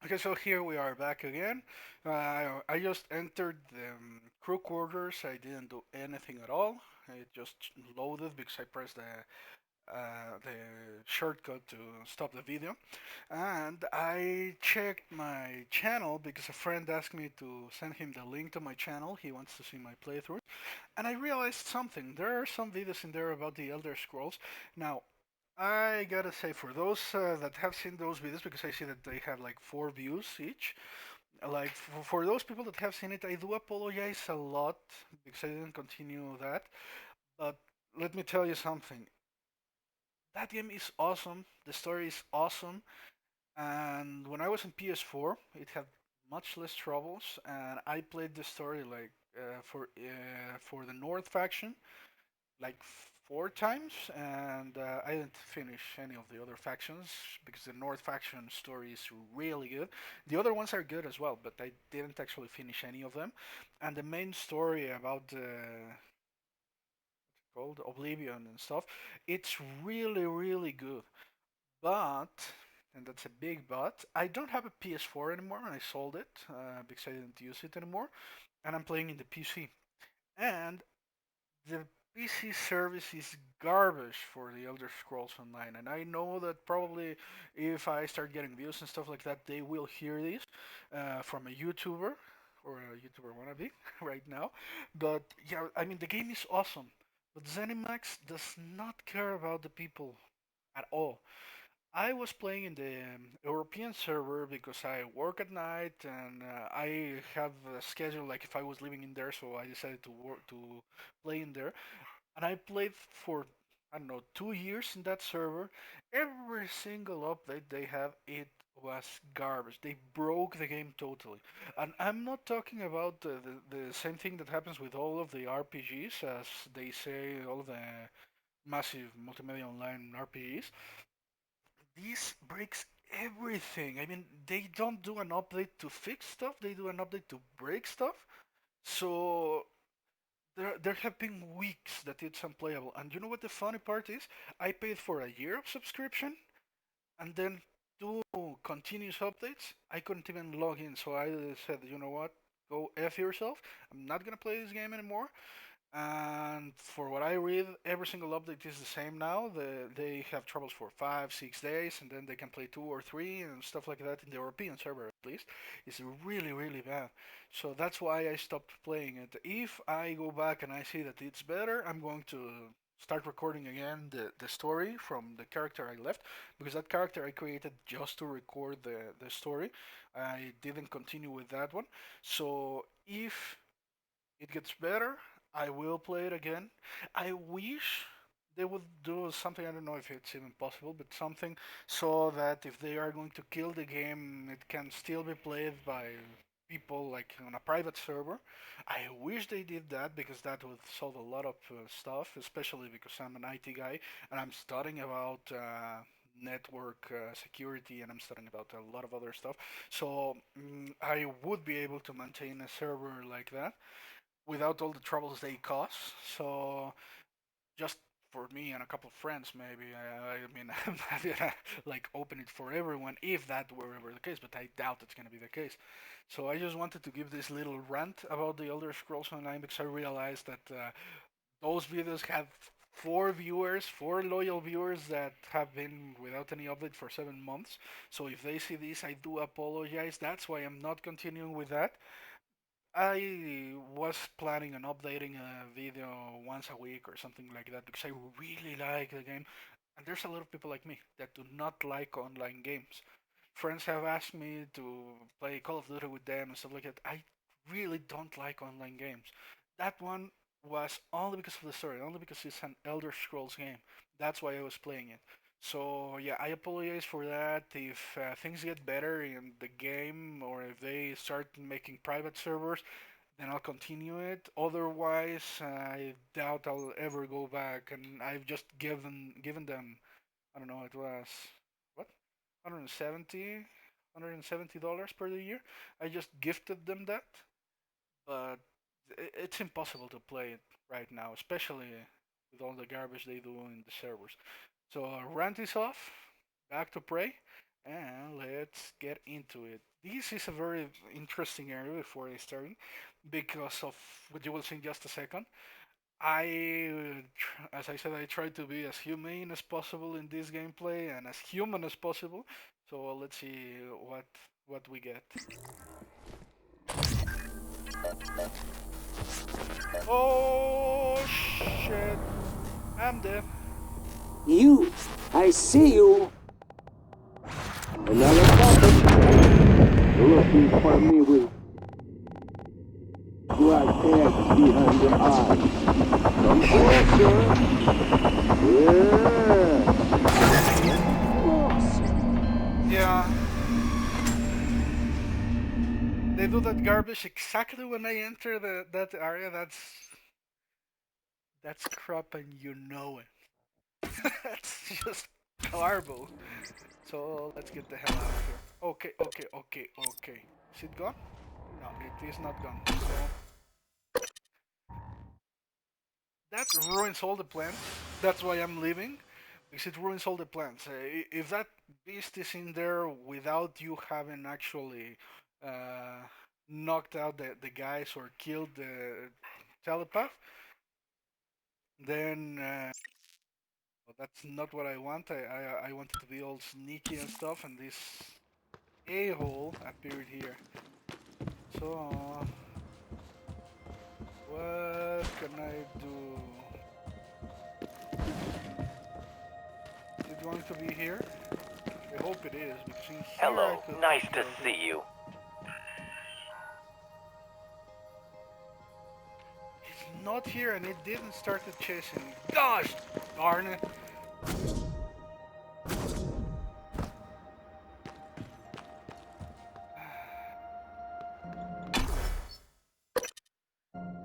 Okay, so here we are back again. I just entered the crew quarters. I didn't do anything at all. It just loaded because I pressed the shortcut to stop the video. And I checked my channel because a friend asked me to send him the link to my channel. He wants to see my playthrough. And I realized something. There are some videos in there about the Elder Scrolls. Now, I gotta say, for those that have seen those videos, because I see that they have like 4 views each, like for those people that have seen it, I do apologize a lot because I didn't continue that. But let me tell you something. That game is awesome. The story is awesome. And when I was in PS4, it had much less troubles, and I played the story like for the North faction like 4 times, and I didn't finish any of the other factions because the North faction story is really good. The other ones are good as well, but I didn't actually finish any of them. And the main story about called Oblivion and stuff, it's really really good. But and that's a big but. I don't have a PS4 anymore, and I sold it because I didn't use it anymore, and I'm playing in the PC. And the PC service is garbage for the Elder Scrolls Online, and I know that probably if I start getting views and stuff like that, they will hear this from a YouTuber or a YouTuber wannabe right now. But yeah, I mean the game is awesome, but ZeniMax does not care about the people at all. I was playing in the European server because I work at night and I have a schedule like if I was living in there, so I decided to work to play in there. And I played for I don't know 2 years in that server. Every single update they have, it was garbage. They broke the game totally. And I'm not talking about the same thing that happens with all of the RPGs, as they say, all of the massive multimedia online RPGs. This breaks everything. I mean, they don't do an update to fix stuff, they do an update to break stuff. So there have been weeks that it's unplayable. And you know what the funny part is? I paid for a year of subscription, and then 2 continuous updates. I couldn't even log in, so I said, you know what? Go F yourself. I'm not gonna play this game anymore. And for what I read, every single update is the same now. They have troubles for 5, 6 days, and then they can play 2 or 3 and stuff like that in the European server at least. It's really, really bad. So that's why I stopped playing it. If I go back and I see that it's better, I'm going to start recording again the story from the character I left, because that character I created just to record the story. I didn't continue with that one. So if it gets better, I will play it again. I wish they would do something, I don't know if it's even possible, but something so that if they are going to kill the game, it can still be played by people like on a private server. I wish they did that because that would solve a lot of stuff, especially because I'm an IT guy and I'm studying about network security, and I'm studying about a lot of other stuff. So I would be able to maintain a server like that without all the troubles they cause. So just for me and a couple of friends, maybe. I mean, I'm not gonna like open it for everyone if that were ever the case, but I doubt it's gonna be the case. So I just wanted to give this little rant about the Elder Scrolls Online because I realized that those videos have 4 viewers, 4 loyal viewers that have been without any update for 7 months. So if they see this, I do apologize. That's why I'm not continuing with that. I was planning on updating a video once a week or something like that because I really like the game. And there's a lot of people like me that do not like online games. Friends have asked me to play Call of Duty with them and stuff like that. I really don't like online games. That one was only because of the story, only because it's an Elder Scrolls game. That's why I was playing it. So yeah, I apologize for that. If things get better in the game, or if they start making private servers, then I'll continue it. Otherwise, I doubt I'll ever go back. And I've just given them, I don't know, it was what, 170 dollars per year. I just gifted them that, but it's impossible to play it right now, especially with all the garbage they do in the servers. So rant is off. Back to pray, And let's get into it. This is a very interesting area before I start, because of what you will see in just a second. As I said, I try to be as humane as possible in this gameplay and as human as possible. So let's see what we get. Oh shit! I'm dead. You! I see you! Another puppet! Looking for me with black eggs behind your eyes. Come closer! Yeah! Yeah. They do that garbage exactly when I enter that area. That's crap, and you know it. That's just garbage. So let's get the hell out of here. Okay, okay, okay, okay. Is it gone? No, it is not gone. So that ruins all the plans. That's why I'm leaving, because it ruins all the plans. If that beast is in there without you having actually uh, knocked out the guys or killed the telepath, then well, that's not what I want. I want it to be all sneaky and stuff, and this a-hole appeared here. So what can I do? Is it going to be here? I hope it is, because in here I Hello, could nice take to care of see him. you. It's not here, and it didn't start to chasing me. Gosh darn it!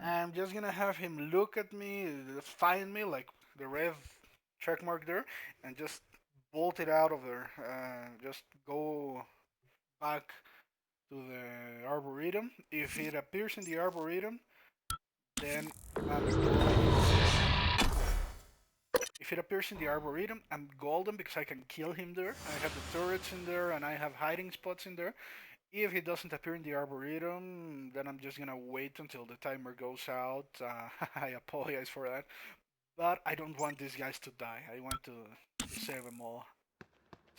I'm just gonna have him look at me, find me like the red check mark there, and just bolt it out of there. Just go back to the arboretum. If it appears in the arboretum, then I'm golden. If it appears in the arboretum, I'm golden because I can kill him there. I have the turrets in there and I have hiding spots in there. If it doesn't appear in the arboretum, then I'm just gonna wait until the timer goes out. I apologize for that, but I don't want these guys to die. I want to save them all.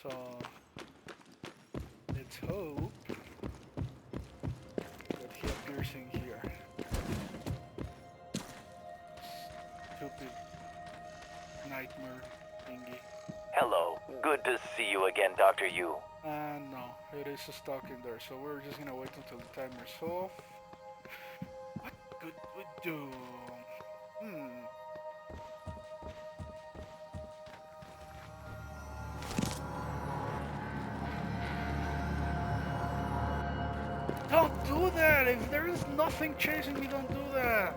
So let's hope that he appears in here. Stupid nightmare thingy. Hello, good to see you again, Dr. Yu. No, it is stuck in there, so we're just gonna wait until the timer's off. What could we do? Hmm. Don't do that! If there is nothing chasing me, don't do that!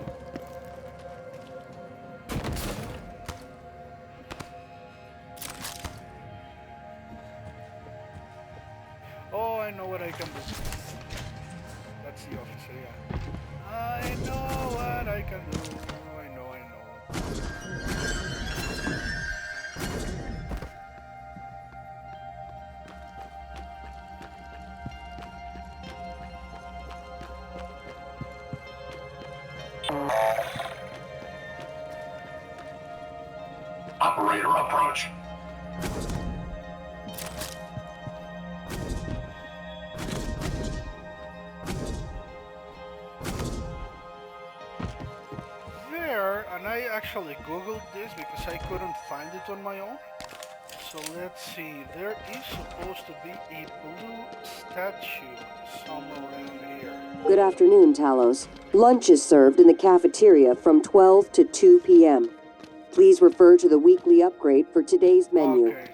Oh, I know what I can do. That's the officer, yeah. I know what I can do. I know, I know. Operator approach. There, and I actually googled this because I couldn't find it on my own. So let's see, there is supposed to be a blue statue somewhere around here. Good afternoon, Talos. Lunch is served in the cafeteria from 12 to 2 p.m. Please refer to the weekly upgrade for today's menu. Okay,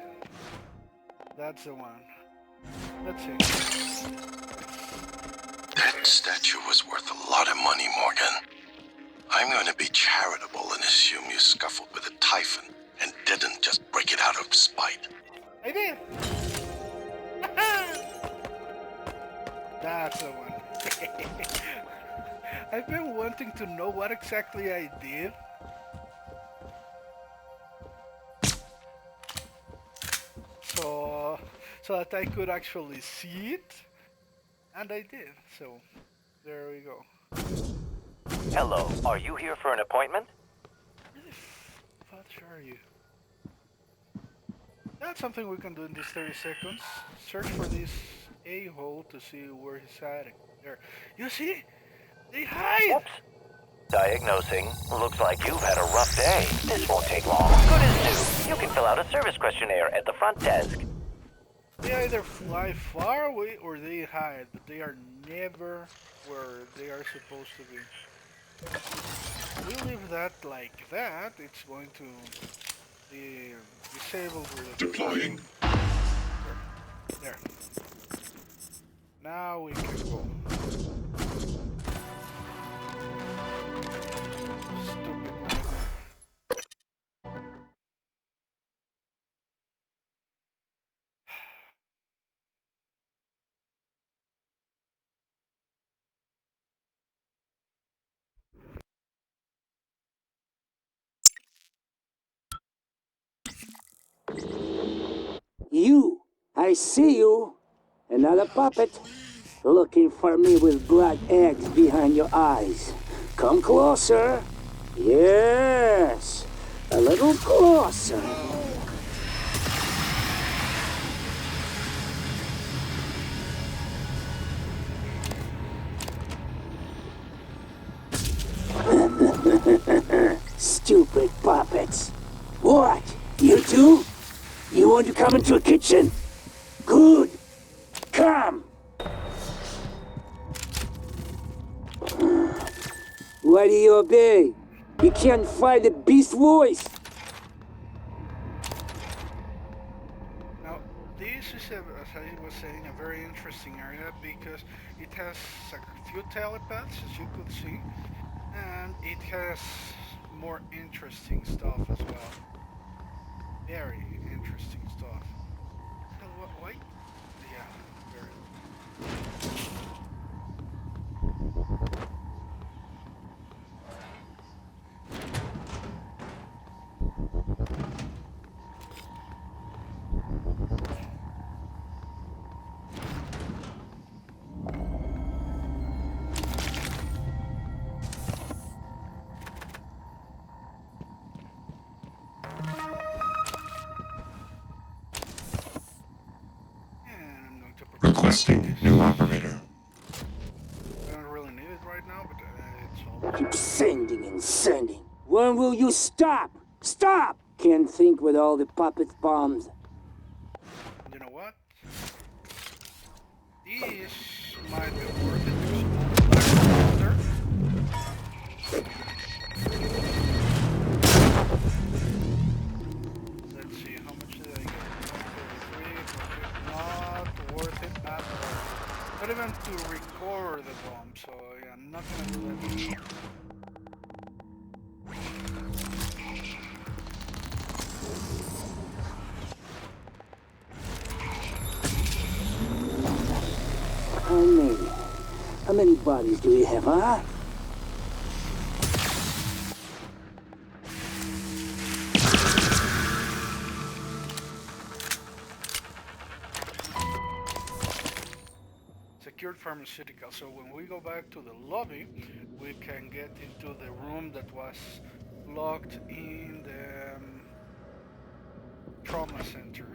that's the one. Let's see. That statue was worth a lot of money, Morgan. I'm going to be charitable and assume you scuffled with a typhon and didn't just break it out of spite. I did! That's the one. I've been wanting to know what exactly I did. So so that I could actually see it, and I did. So there we go. Hello, are you here for an appointment? Really fudge are you? That's something we can do in these 30 seconds. Search for this a-hole to see where he's hiding. There. You see? They hide! Whoops. Diagnosing. Looks like you've had a rough day. This won't take long. Good as new. You can fill out a service questionnaire at the front desk. They either fly far away or they hide, but they are never where they are supposed to be. We leave that like that, it's going to be disabled with Deploying. there. Now we can go. Stupid weather. You! I see you! Another puppet. Looking for me with black eggs behind your eyes. Come closer. Yes! A little closer. Stupid puppets. What? You too? You want to come into a kitchen? Good. Come. Why do you obey? You can't fight the beast voice. Now, this is, as I was saying, a very interesting area because it has a few telepaths, as you could see, and it has more interesting stuff as well. Very interesting stuff. Hell, why? Yeah, very. And I'm going to prepare Requesting new operator. I don't really need it right now, but it's always Keep good. sending and sending. When will you stop? Stop! Can't think with all the puppet bombs. You know what? These might be worth it because all the black Let's see, how much did I get? 133, not worth it at all. Not even to recover the bomb, so yeah, I'm not gonna do that. How many? How many bodies do we have, huh? Secured pharmaceutical. So when we go back to the lobby, we can get into the room that was locked in the trauma center.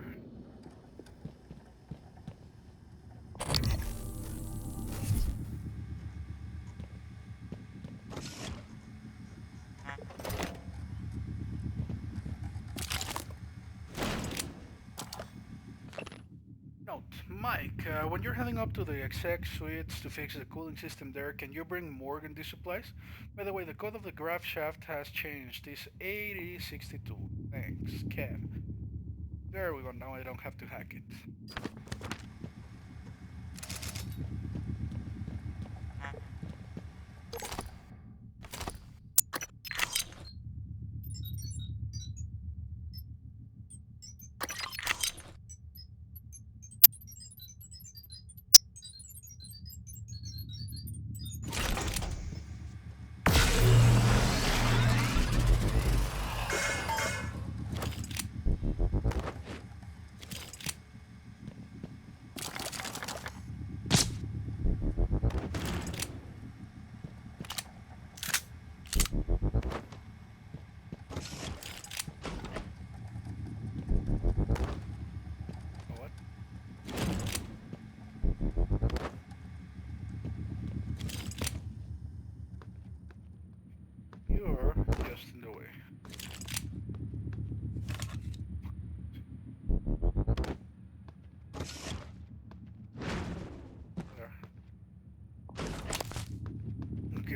Note, Mike, when you're heading up to the exec suites to fix the cooling system there, can you bring Morgan these supplies? By the way, the code of the graph shaft has changed. It's 8062. Thanks, Kev. There we go, now I don't have to hack it.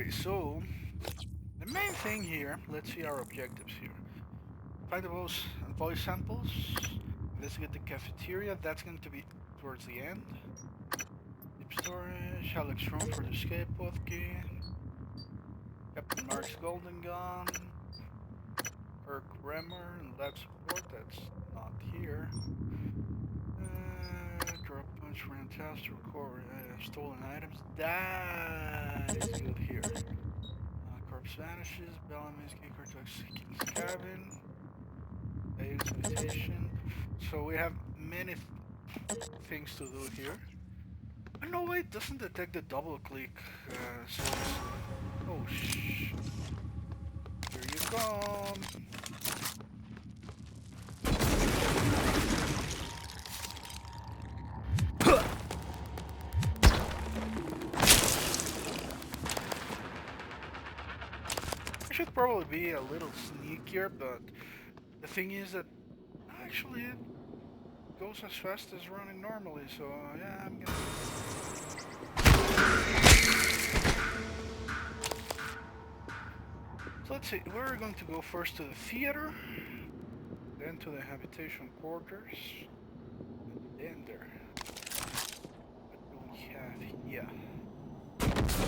Okay, so the main thing here, let's see our objectives here. Find the voice samples, investigate the cafeteria, that's going to be towards the end. Deep storage, Alex room for the escape pod key. Captain Mark's golden gun. Perk Remmer and lab support, that's not here. Drop punch, random task to recover stolen items, that is good here. Corpse vanishes, Bellamy's key card to King's cabin. Dave's invitation. So we have many things to do here. Oh no, wait, doesn't detect the double click. So it's... Oh shh. Here you come. I should probably be a little sneakier, but the thing is that actually it goes as fast as running normally, so yeah, I'm gonna... So let's see, we're going to go first to the theater, then to the habitation quarters, and then there. What do we have here? There we go.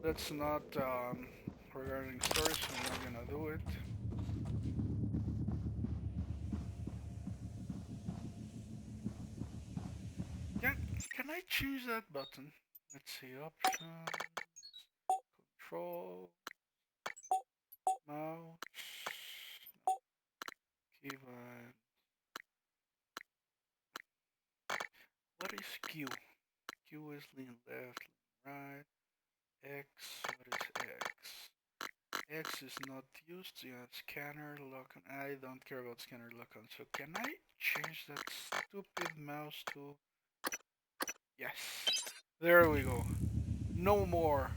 That's not regarding stories, so I'm not gonna do it. Can I choose that button? Let's see, options, control, mouse, keybind. What is Q? Q is lean left, lean right. X, what is X? X is not used, yeah, scanner, lock on. I don't care about scanner lock on, so can I change that stupid mouse to... Yes. There we go. No more.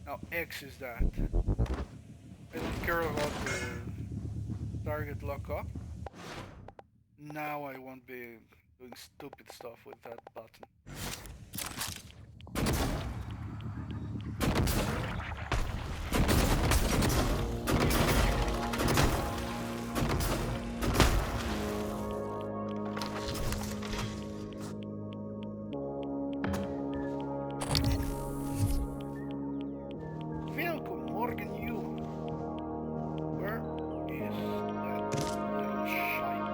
Now X is that. I don't care about the target lock up. Now I won't be doing stupid stuff with that button. Welcome, Morgan, you. Where is that little shite?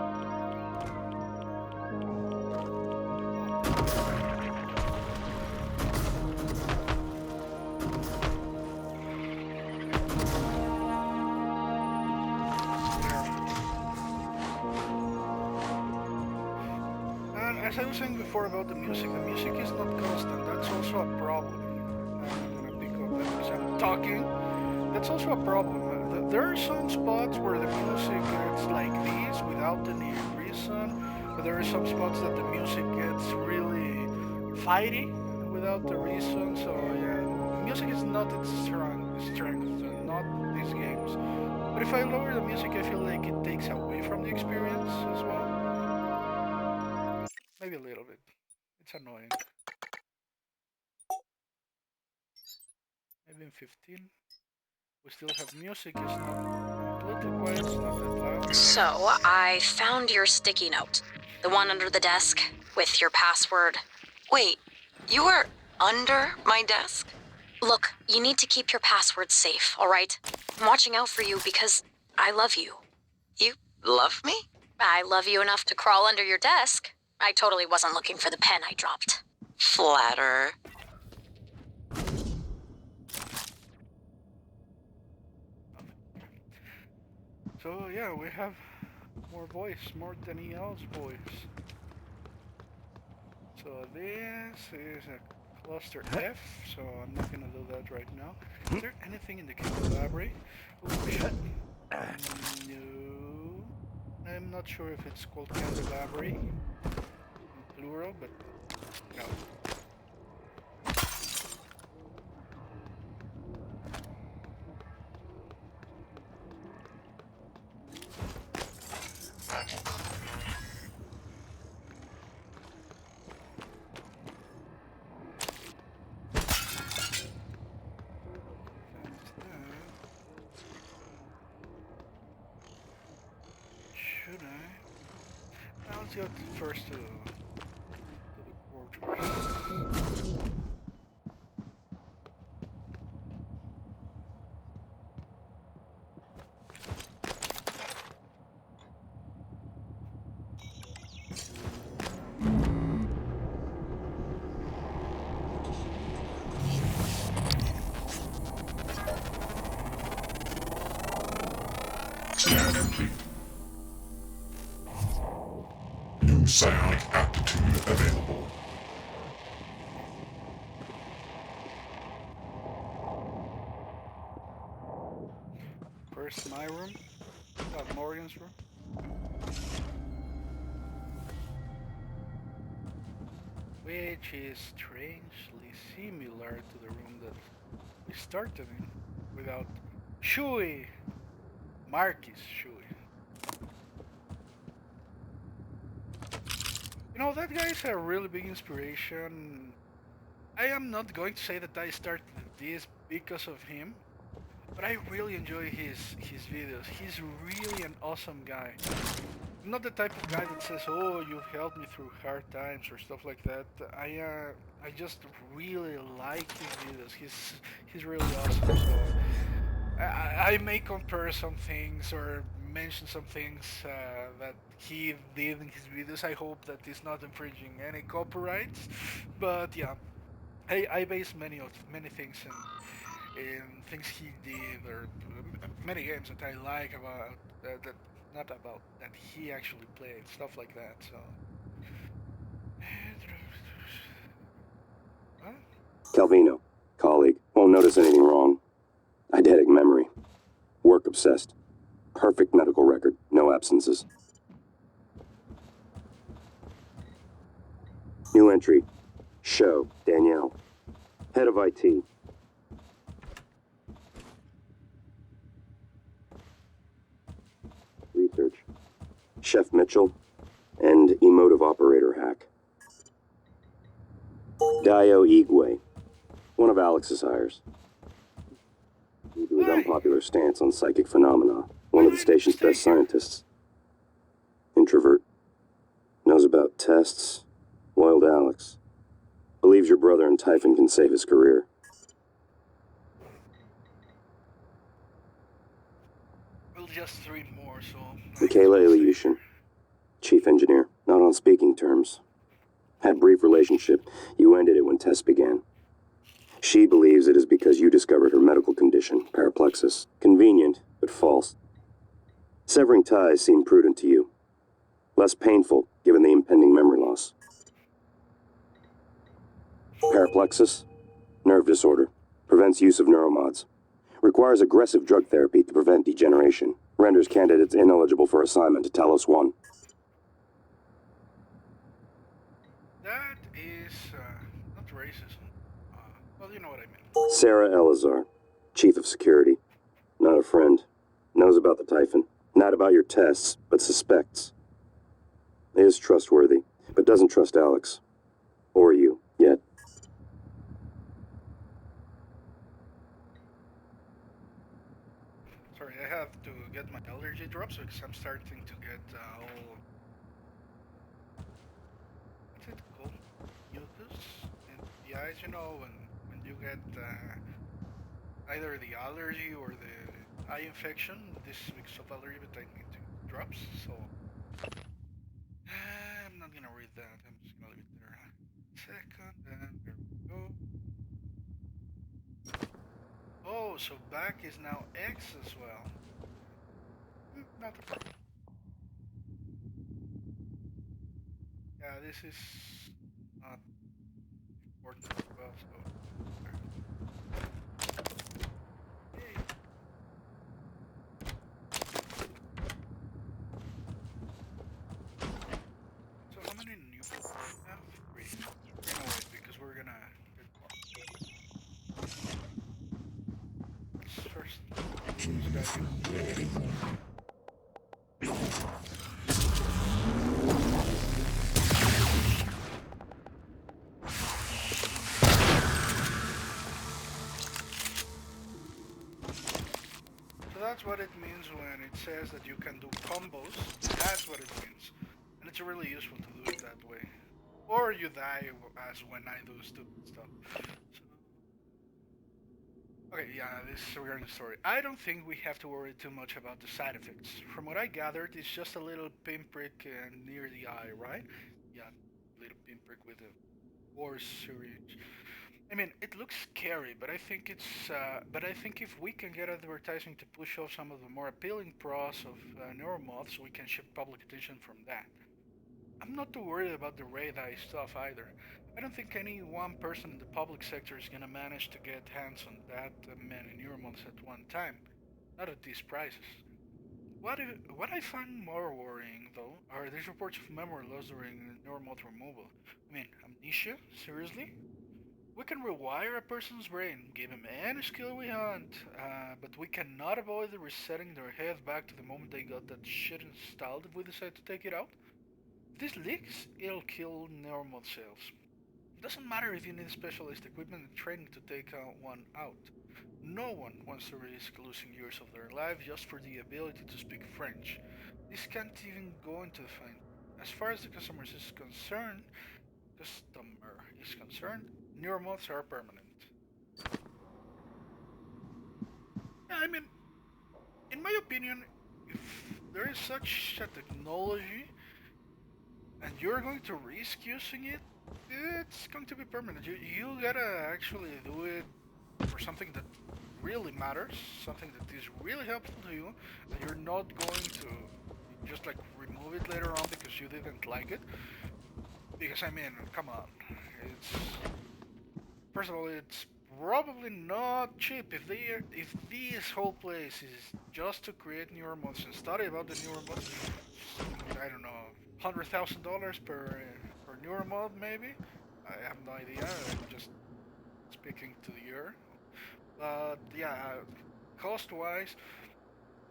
And as I was saying before about the music is not constant. That's also a problem. I'm gonna pick up that because I'm talking. That's also a problem. There are some spots where the music gets like this without any reason, but there are some spots that the music gets really fighty without the reason. So yeah, music is not its strength, not these games. But if I lower the music, I feel like it takes away from the experience as well. Maybe a little bit. It's annoying. Maybe in 15. We still have music, it's not completely quiet, it's not that loud. So, I found your sticky note. The one under the desk, with your password. Wait, you were under my desk? Look, you need to keep your password safe, alright? I'm watching out for you because I love you. You love me? I love you enough to crawl under your desk. I totally wasn't looking for the pen I dropped. Flatterer. So yeah, we have more voice, more than EL's voice. So this is a cluster F, so I'm not gonna do that right now. Is there anything in the chemical library? Oh shit. No. I'm not sure if it's called candelabry in plural, but no. That's that. Should I? Now let's go first to the quarters. Scan complete. New psionic aptitude available. First my room, Morgan's room. Which is strangely similar to the room that we started in without Shui. Marcus Shui. You know, that guy is a really big inspiration. I am not going to say that I started this because of him, but I really enjoy his videos. He's really an awesome guy. I'm not the type of guy that says, "Oh, you've helped me through hard times" or stuff like that. I just really like his videos. He's really awesome. So I may compare some things or mention some things that he did in his videos. I hope that it's not infringing any copyrights. But yeah, I base many things in things he did or many games that I like about that not about that he actually played, stuff like that. So. Huh? Calvino, colleague, won't notice anything wrong. Eidetic memory. Work obsessed. Perfect medical record, no absences. New entry. Show, Danielle. Head of IT. Research. Chef Mitchell. And emotive operator hack. Dio Igwe. One of Alex's hires. Due to his unpopular stance on psychic phenomena, one of the station's best scientists. Introvert. Knows about tests. Loyal to Alex. Believes your brother and Typhon can save his career. Well, just 3 more, so. Michaela Ilyushin. Chief engineer. Not on speaking terms. Had brief relationship. You ended it when tests began. She believes it is because you discovered her medical condition, paraplexis. Convenient, but false. Severing ties seemed prudent to you. Less painful, given the impending memory loss. Paraplexis? Nerve disorder. Prevents use of neuromods. Requires aggressive drug therapy to prevent degeneration. Renders candidates ineligible for assignment to Talos 1. That is not racism. Well, you know what I mean. Sarah Elazar, Chief of Security. Not a friend. Knows about the Typhon. Not about your tests, but suspects. Is trustworthy, but doesn't trust Alex. Or you, yet. Sorry, I have to get my allergy drops because I'm starting to get all. What's it called? Mucus in the eyes, you know, when you get either the allergy or the eye infection. This week's of allergy, but I need to drops, so I'm not gonna read that. I'm just gonna leave it there. Second, and there we go. Oh, so back is now X as well. Not a problem. Yeah, this is not important as well, so there. Yay. So how many new people do we have? Three. We're gonna wait because we're gonna get more. Let's first this guy in. So that's what it means when it says that you can do combos. That's what it means. And it's really useful to do it that way. Or you die as when I do stupid stuff. So, okay, yeah, this is regarding the story. I don't think we have to worry too much about the side effects. From what I gathered, it's just a little pinprick near the eye, right? Yeah, little pinprick with a force syringe. I mean, it looks scary, but I think but I think if we can get advertising to push off some of the more appealing pros of neuromoths, we can shift public attention from that. I'm not too worried about the red eye stuff either. I don't think any one person in the public sector is gonna manage to get hands on that many neuromoths at one time. Not at these prices. What I find more worrying, though, are these reports of memory loss during neuromoth removal. I mean, amnesia? Seriously? We can rewire a person's brain, give him any skill we want, but we cannot avoid resetting their head back to the moment they got that shit installed if we decide to take it out. If this leaks, it'll kill normal cells. It doesn't matter if you need specialized equipment and training to take one out. No one wants to risk losing years of their life just for the ability to speak French. This can't even go into the fine. As far as the customer is concerned, neuromoths are permanent. Yeah, I mean, in my opinion, if there is such a technology and you're going to risk using it, it's going to be permanent. You gotta actually do it for something that really matters, something that is really helpful to you, and you're not going to just like remove it later on because you didn't like it. Because I mean, come on, it's first of all, it's probably not cheap. If this whole place is just to create neuromods and study about the neuromods, I don't know, $100,000 per neuromod maybe. I have no idea. I'm just speaking to the air. But yeah, cost wise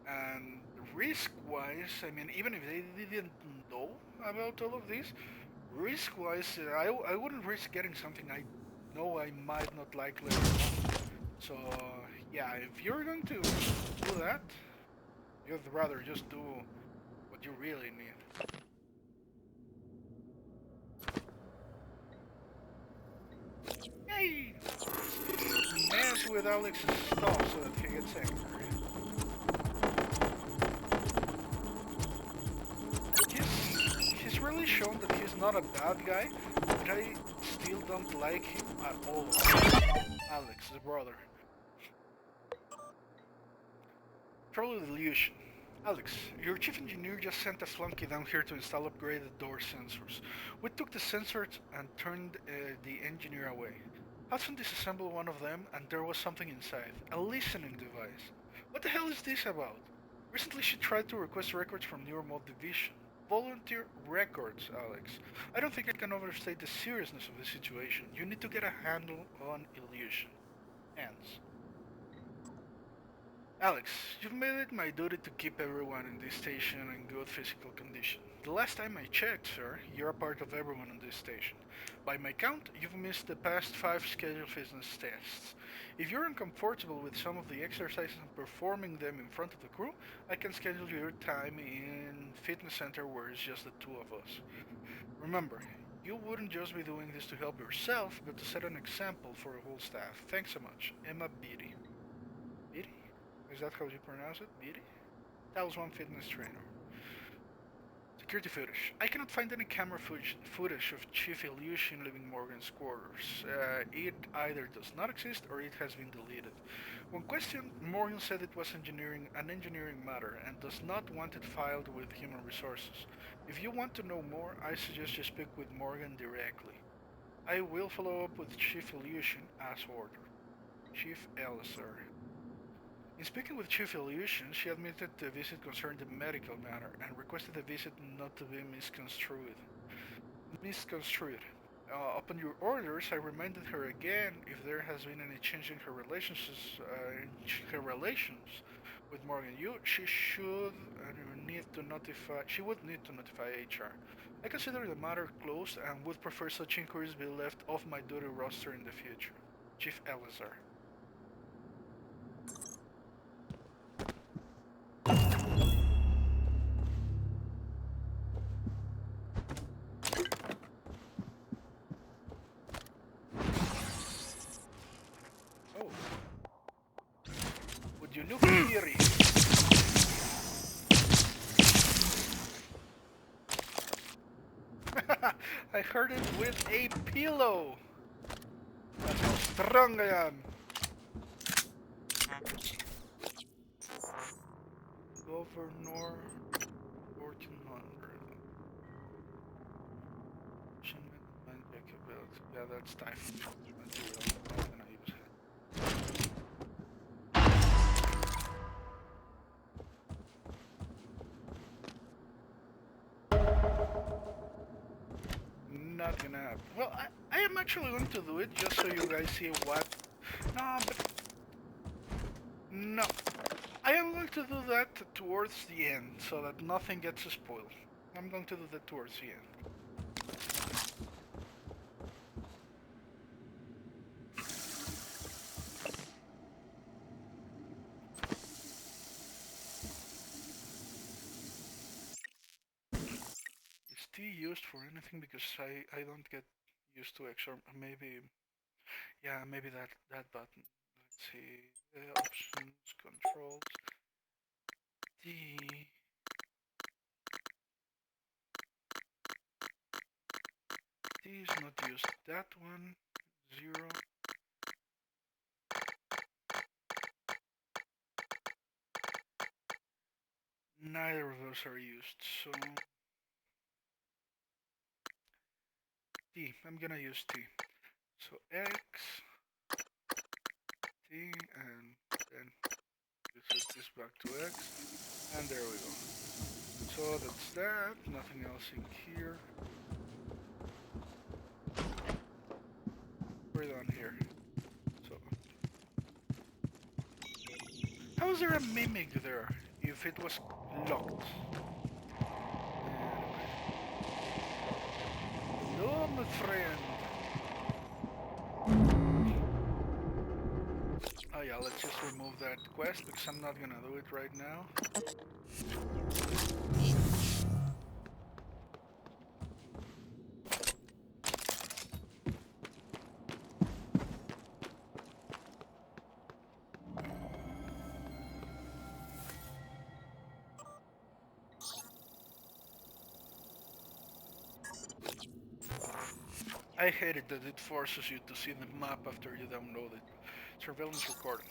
and risk wise, I mean, even if they didn't know about all of this, risk wise, I wouldn't risk getting something I know I might not like later on. So, yeah, if you're going to do that, you'd rather just do what you really need. Yay! Mess with Alex's stuff so that he gets angry. He's really shown that he's not a bad guy, but I still don't like him at all. Alex, the brother. Trouble with illusion. Alex, your chief engineer just sent a flunky down here to install upgraded door sensors. We took the sensors and turned the engineer away. Hudson disassembled one of them and there was something inside. A listening device. What the hell is this about? Recently she tried to request records from Neuromod Division. Volunteer records, Alex. I don't think I can overstate the seriousness of the situation. You need to get a handle on illusion. Hands. Alex, you've made it my duty to keep everyone in this station in good physical condition. The last time I checked, sir, you're a part of everyone in this station. By my count, you've missed the past 5 scheduled fitness tests. If you're uncomfortable with some of the exercises and performing them in front of the crew, I can schedule your time in fitness center where it's just the two of us. Remember, you wouldn't just be doing this to help yourself, but to set an example for the whole staff. Thanks so much. Emma Beatty. Beatty? Is that how you pronounce it? Beatty? That was one fitness trainer. Security footage. I cannot find any camera footage of Chief Illusion leaving Morgan's quarters. It either does not exist or it has been deleted. When questioned, Morgan said it was an engineering matter and does not want it filed with Human Resources. If you want to know more, I suggest you speak with Morgan directly. I will follow up with Chief Illusion as ordered. Chief Elser. In speaking with Chief Illusion, she admitted the visit concerned a medical matter and requested the visit not to be misconstrued. Upon your orders, I reminded her again if there has been any change in her relations with Morgan Yu, she would need to notify HR. I consider the matter closed and would prefer such inquiries be left off my duty roster in the future. Chief Elazar. Oh. Would you look theory? I heard it with a pillow. That's how strong I am. Governor 1400. Yeah, that's typhons material. I'm not gonna use it. Not gonna happen. Well, I am actually going to do it just so you guys see what. No, but no. I am going to do that towards the end so that nothing gets spoiled. I'm going to do that towards the end. Is T used for anything? Because I don't get used to X, or maybe, yeah, maybe that button. Let's see, options, controls, T. T is not used. That one, 0. Neither of those are used, so T. I'm gonna use T. So X, T, and then you set this back to X, and there we go. So that's that. Nothing else in here. We're done here. So how is there a mimic there if it was locked? Anyway. Hello, my friend. Oh yeah, let's just remove that quest because I'm not gonna do it right now. I hate it that it forces you to see the map after you download it. Surveillance recording.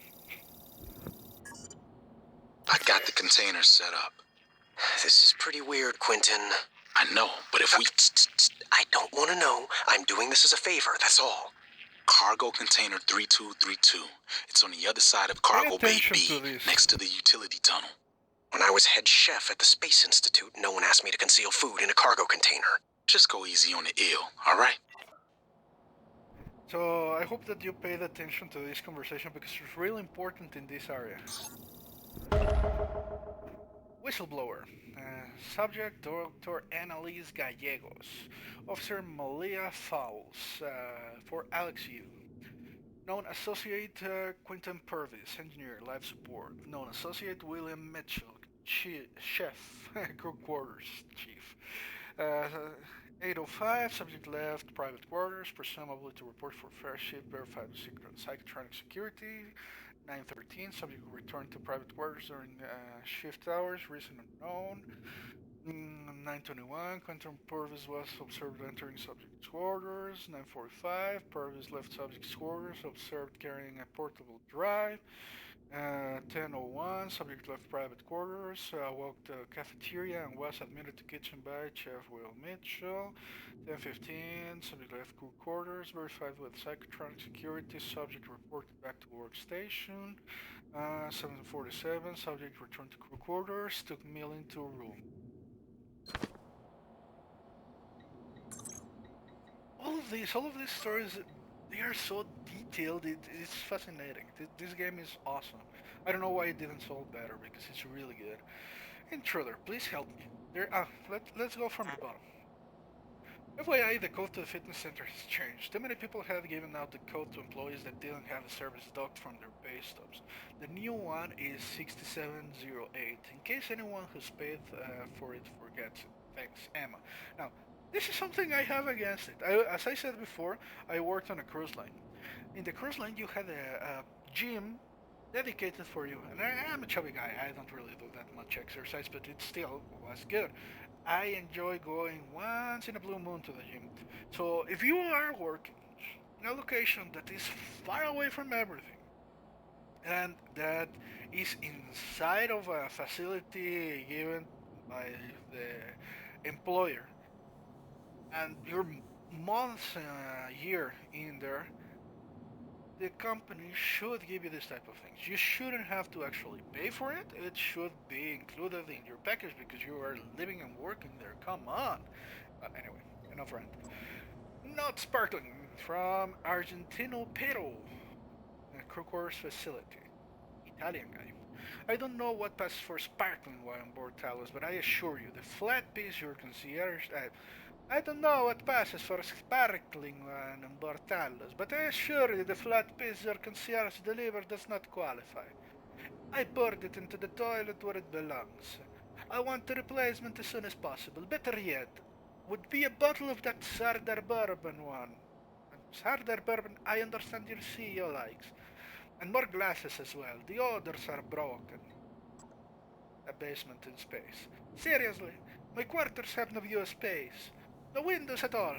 I got the container set up. This is pretty weird, Quentin. I know, but if we... I don't want to know. I'm doing this as a favor, that's all. Cargo container 3232. It's on the other side of Cargo Bay B, next to the utility tunnel. When I was head chef at the Space Institute, no one asked me to conceal food in a cargo container. Just go easy on the ill, alright? So I hope that you paid attention to this conversation because it's really important in this area. Whistleblower. Subject Dr. Annalise Gallegos. Officer Malia Fowles. For Alex Yu. Known Associate Quentin Purvis, Engineer, Life Support. Known Associate William Mitchell, Chef, Crew Quarters Chief. 805, subject left private quarters, presumably to report for fair shift, verified psychotronic security. 913, subject returned to private quarters during shift hours, reason unknown. 921, Quantum Purvis was observed entering subject's quarters. 945, Purvis left subject's quarters, observed carrying a portable drive. 1001, subject left private quarters, walked the cafeteria and was admitted to kitchen by Chef Will Mitchell. 1015, subject left crew quarters, verified with psychotronic security, subject reported back to workstation. 747, subject returned to crew quarters, took meal into room. All of these stories, they are so detailed. It's fascinating. This game is awesome. I don't know why it didn't sell better because it's really good. Intruder, please help me. Let's go from the bottom. FYI, the code to the fitness center has changed. Too many people have given out the code to employees that didn't have the service docked from their pay stubs. The new one is 6708, in case anyone who's paid for it forgets it. Thanks, Emma. Now, this is something I have against it. As I said before, I worked on a cruise line. In the cruise line, you had a gym dedicated for you. And I'm a chubby guy. I don't really do that much exercise, but it still was good. I enjoy going once in a blue moon to the gym. So if you are working in a location that is far away from everything and that is inside of a facility given by the employer and your months a year in there, the company should give you this type of things. You shouldn't have to actually pay for it. It should be included in your package because you are living and working there. Come on. But anyway, enough rant. Not sparkling from Argentino Pero, a crew quarters facility. Italian guy. I don't know what passes for sparkling while on board Talos, but I assure you, the flat piece your concierge. I don't know what passes for sparkling wine on board Talos, but I assure you the flat piece your concierge delivered does not qualify. I poured it into the toilet where it belongs. I want a replacement as soon as possible. Better yet, would be a bottle of that Sardar bourbon one. And Sardar bourbon, I understand your CEO likes. And more glasses as well. The orders are broken. A basement in space. Seriously, my quarters have no view of space. No windows at all.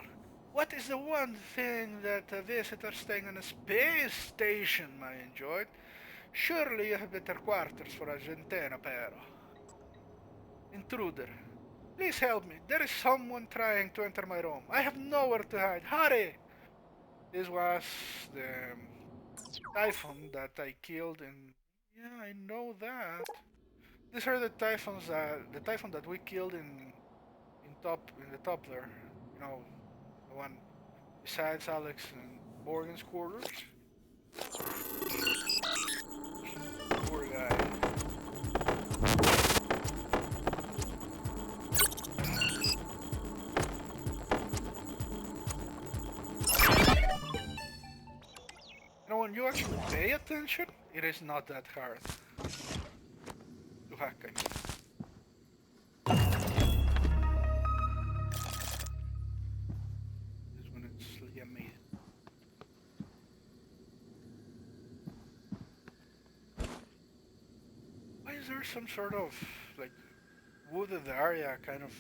What is the one thing that a visitor staying on a space station might enjoy? Surely you have better quarters for Argentino, pero. Intruder. Please help me. There is someone trying to enter my room. I have nowhere to hide. Hurry! This was the typhon that I killed in. Yeah, I know that. These are the typhon that we killed in the top there. You know, the one besides Alex and Morgan's quarters. Poor guy. You know, when you actually pay attention, it is not that hard to hack. I mean. Is when it's yummy. Why is there some sort of like wooded area kind of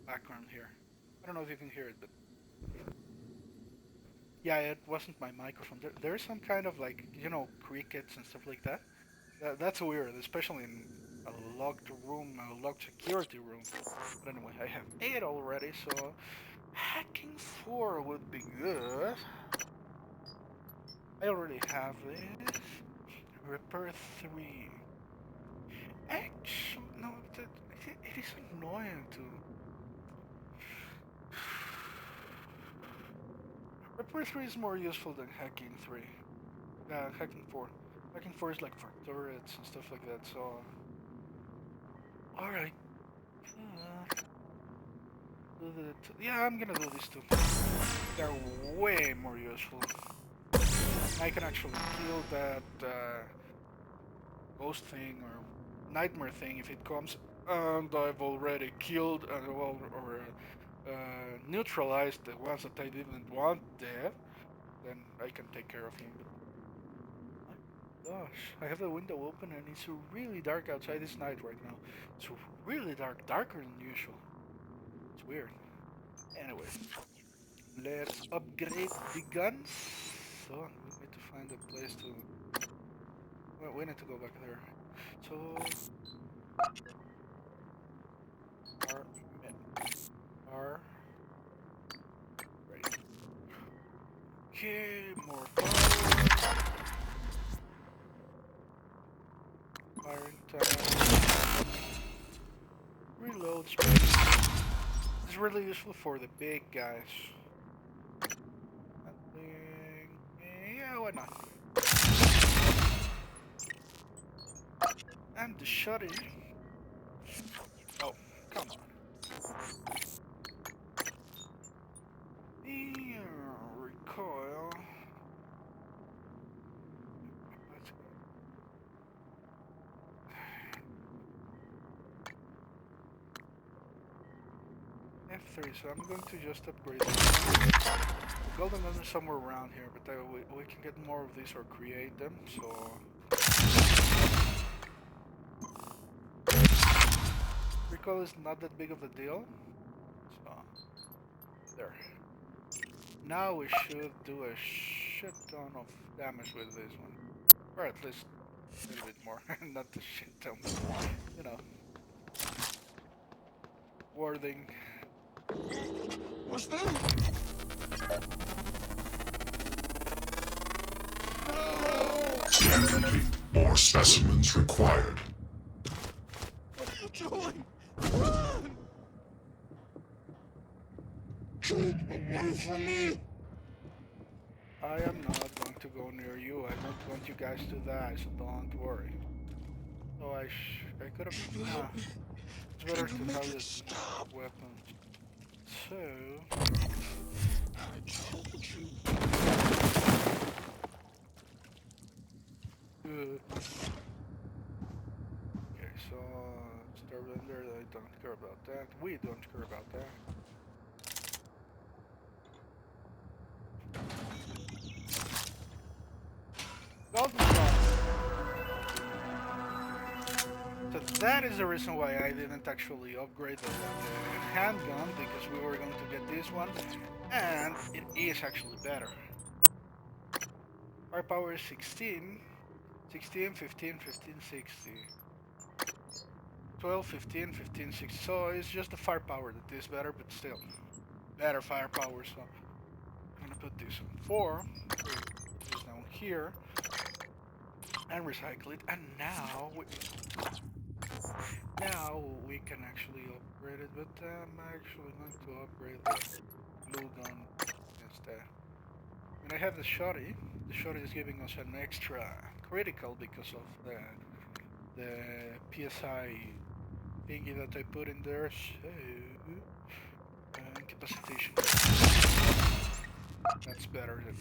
background here? I don't know if you can hear it, but yeah, it wasn't my microphone. There's some kind of like crickets and stuff like that. That's weird, especially in a locked room, a locked security room. But anyway, I have 8 already, so hacking 4 would be good. I already have this. Repair 3. Actually, no, it is annoying to. Repair 3 is more useful than hacking 3. Hacking 4. Hacking 4 is like for turrets and stuff like that, so. Alright. Yeah, I'm gonna do this too. They're way more useful. I can actually kill that ghost thing or nightmare thing if it comes, and I've already killed neutralized the ones that I didn't want dead. Then I can take care of him. But my gosh, I have the window open and it's really dark outside. It's night right now. It's really dark, darker than usual. It's weird. Anyway, let's upgrade the guns. So we need to find a place to. Well, we need to go back there. So R R right. Okay, more power. Firing time. Reload speed. This is really useful for the big guys. Yeah, why not? And the shotty. Oh, come on. The recoil. Let's go. F3, so I'm going to just upgrade this. The golden gun is somewhere around here, but we can get more of these or create them, so... Recoil is not that big of a deal, so... There. Now we should do a shit ton of damage with this one. Or at least a little bit more, not a shit ton, but, you know. Warding. What's that? Scan complete. More specimens required. What are you doing? Run! Keep away from me! I am not going to go near you. I don't want you guys to die, so don't worry. So I could have. It's better to have this weapon. So. I told you. Okay, so Starblender, I don't care about that. We don't care about that. Golden Gun. So that is the reason why I didn't actually upgrade the handgun, because we were going to get this one, and it is actually better. Firepower is 16, 16, 15, 15, 60. 12, 15, 15, 16. So it's just the firepower that is better, but still better firepower. So I'm gonna put this on 4, put this down here, and recycle it. And now we can actually upgrade it. But I'm actually going to upgrade the blue gun instead. When I have the shotty is giving us an extra critical because of the PSI thingy that I put in there. So incapacitation. That's better than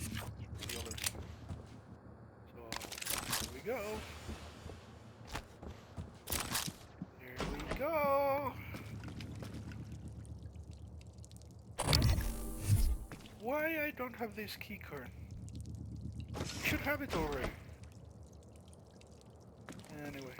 the others. So here we go. Here we go. Why I don't have this key card? I should have it already. Anyway.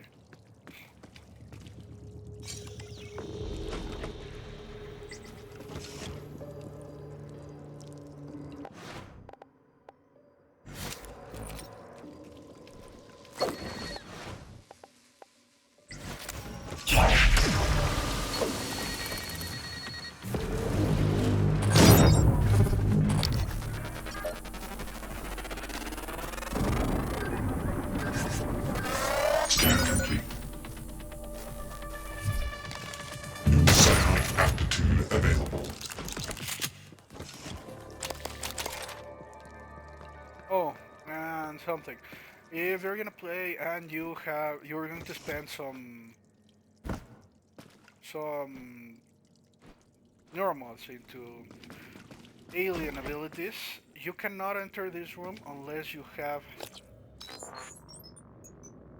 Scan complete. New satellite aptitude available. Oh, and something. If you're gonna play and you're going to spend some neuromods into alien abilities, you cannot enter this room unless you have,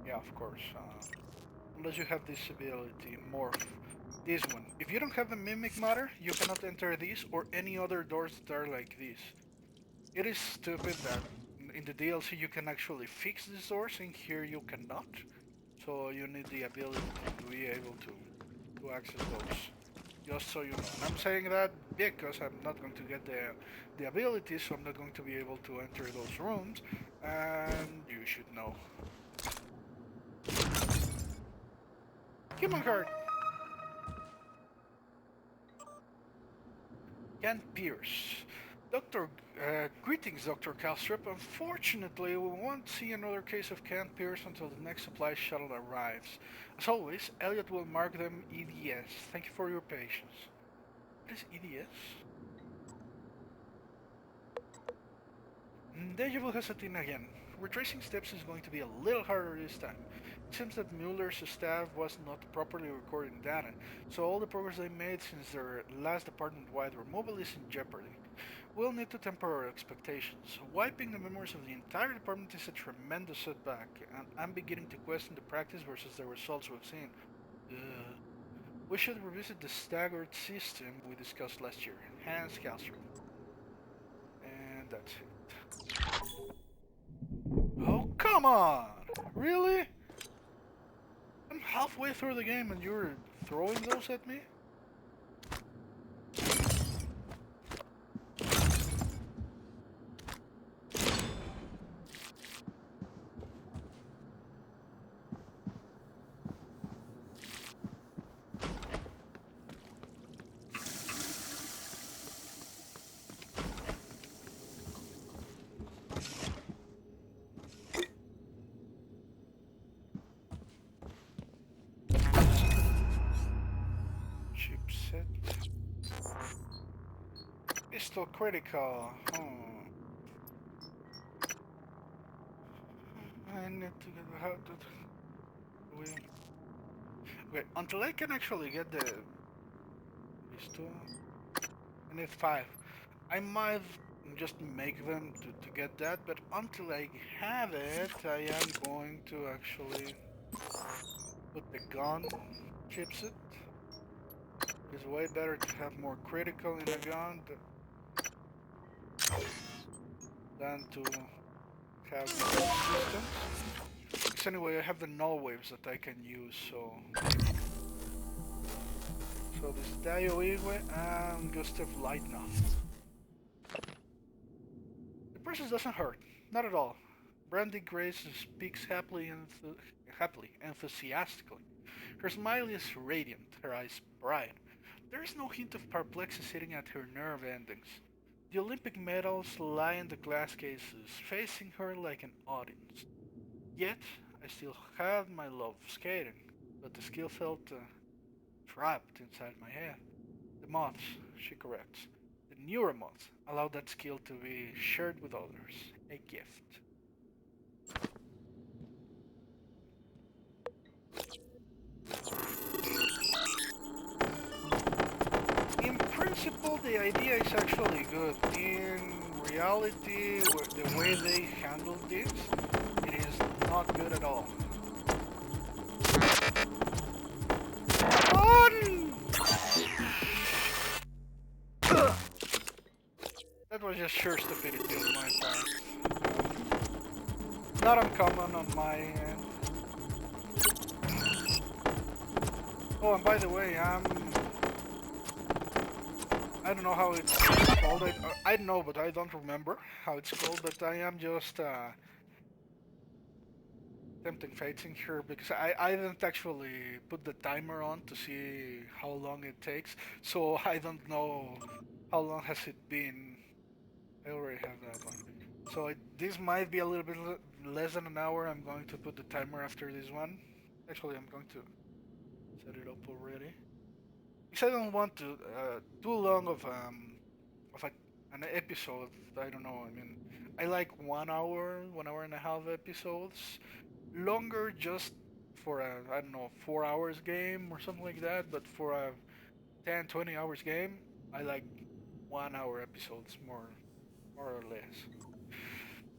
yeah, of course, unless you have this ability, morph. This one. If you don't have the mimic matter, you cannot enter these or any other doors that are like this. It is stupid that in the DLC you can actually fix these doors, and here you cannot. So you need the ability to be able to access those. Just so you know. And I'm saying that because I'm not going to get the ability, so I'm not going to be able to enter those rooms, and you should know. Human card. Ken Pierce. Greetings, Dr. Calstrip. Unfortunately, we won't see another case of Ken Pierce until the next supply shuttle arrives. As always, Elliot will mark them EDS. Thank you for your patience. What is EDS? Deja vu has set in again. Retracing steps is going to be a little harder this time. It seems that Mueller's staff was not properly recording data, so all the progress they made since their last department-wide removal is in jeopardy. We'll need to temper our expectations. Wiping the memories of the entire department is a tremendous setback, and I'm beginning to question the practice versus the results we've seen. We should revisit the staggered system we discussed last year. Hans Kalstrup. And that's it. Oh, come on! Really? I'm halfway through the game and you're throwing those at me? Chipset. Pistol critical. I need to get how to we wait until I can actually get the pistol. I need 5. I might just make them to get that, but until I have it, I am going to actually put the gun chipset. It's way better to have more critical in a gun than to have resistance. Because anyway, I have the null waves that I can use, so this Dio Igwe and Gustav Leitner. The process doesn't hurt, not at all. Brandy Grace speaks happily, enthusiastically. Her smile is radiant, her eyes bright. There is no hint of perplexity sitting at her nerve endings. The Olympic medals lie in the glass cases, facing her like an audience. Yet, I still had my love of skating, but the skill felt trapped inside my head. The moths, she corrects, the neuromoths allow that skill to be shared with others, a gift. In principle, the idea is actually good. In reality, the way they handled this, it is not good at all. On! That was just sheer stupidity on my part. Not uncommon on my end. Oh, and by the way, I don't know how it's called. I know, but I don't remember how it's called. But I am just tempting fates in here because I didn't actually put the timer on to see how long it takes. So I don't know how long has it been. I already have that one. So this might be a little bit less than an hour. I'm going to put the timer after this one. Actually, I'm going to set it up already. Because I don't want to too long of an episode. I don't know. I mean, I like 1 hour, 1 hour and a half episodes. Longer just for a I don't know 4 hours game or something like that. But for a 10, 20 hours game, I like 1 hour episodes more or less.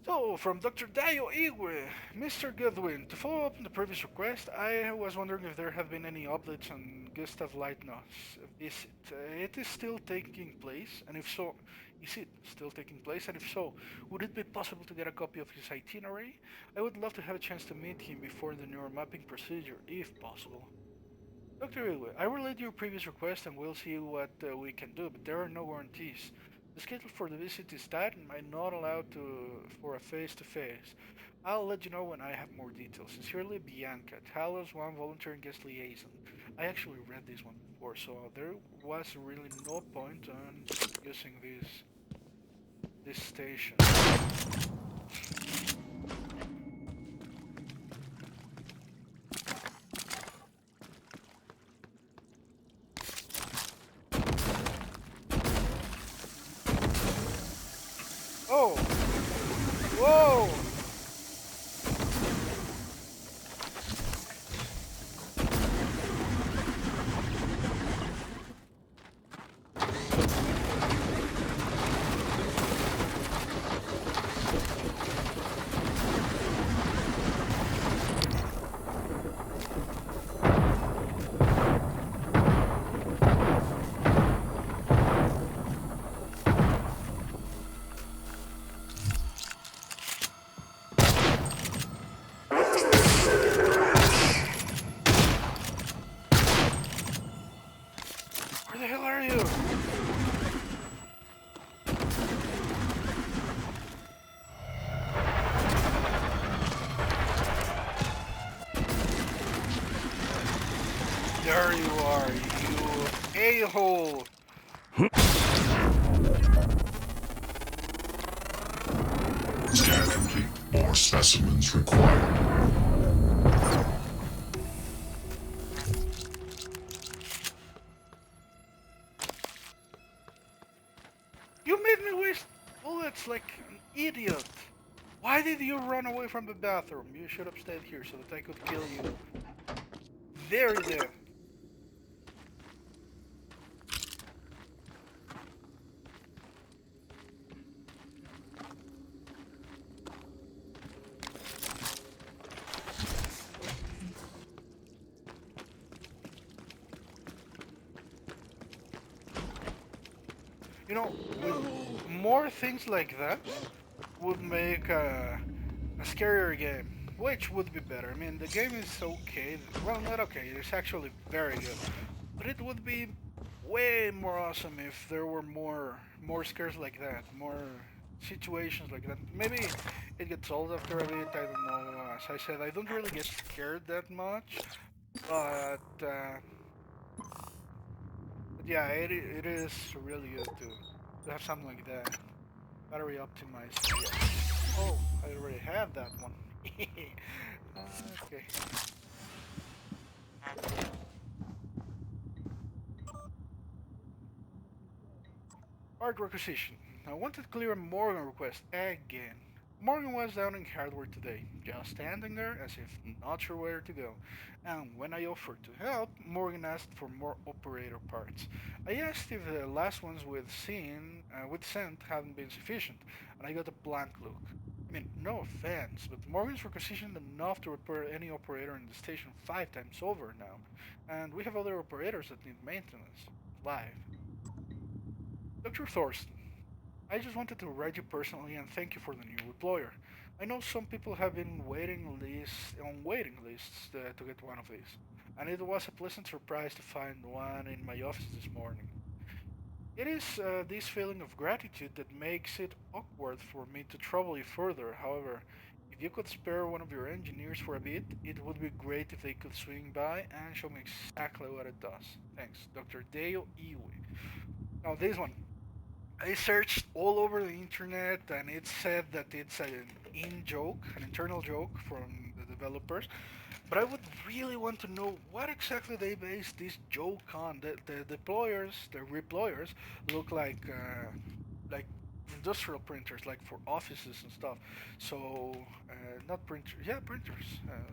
So, from Dr. Dio Igwe, Mr. Goodwin, to follow up on the previous request, I was wondering if there have been any updates on Gustav Leitner's visit. It is still taking place, and if so, is it still taking place? And if so, would it be possible to get a copy of his itinerary? I would love to have a chance to meet him before the neuromapping procedure, if possible. Dr. Iwe, I relayed your previous request and we'll see what we can do, but there are no guarantees. The schedule for the visit is tight and I'm not allowed for a face-to-face. I'll let you know when I have more details. Sincerely, Bianca, Talos 1 Volunteer and Guest Liaison. I actually read this one before, so there was really no point on using this station. Oh! Whoa! Where the hell are you? There you are, you a-hole! Scan complete. More specimens required. You made me waste bullets like an idiot! Why did you run away from the bathroom? You should have stayed here so that I could kill you. Very there. You know, with more things like that would make a scarier game. Which would be better? I mean, the game is okay. Well, not okay. It's actually very good. But it would be way more awesome if there were more scares like that, more situations like that. Maybe it gets old after a bit. I don't know. As I said, I don't really get scared that much. But yeah, it is really good to have something like that. Battery optimized. Yeah. Oh, I already have that one. Okay. Art requisition. I wanted to clear a Morgan request again. Morgan was down in hardware today, just standing there as if not sure where to go. And when I offered to help, Morgan asked for more operator parts. I asked if the last ones we'd sent hadn't been sufficient, and I got a blank look. I mean, no offense, but Morgan's requisitioned enough to repair any operator in the station 5 times over now, and we have other operators that need maintenance. Live. Dr. Thorsten, I just wanted to write you personally and thank you for the new employer. I know some people have been waiting lists to get one of these, and it was a pleasant surprise to find one in my office this morning. It is this feeling of gratitude that makes it awkward for me to trouble you further. However, if you could spare one of your engineers for a bit, it would be great if they could swing by and show me exactly what it does. Thanks, Dr. Dale Iwe. Now this one, I searched all over the internet and it said that it's an an internal joke from the developers. But I would really want to know what exactly they base this joke on. The reployers look like industrial printers, like for offices and stuff. So not printers, yeah, printers,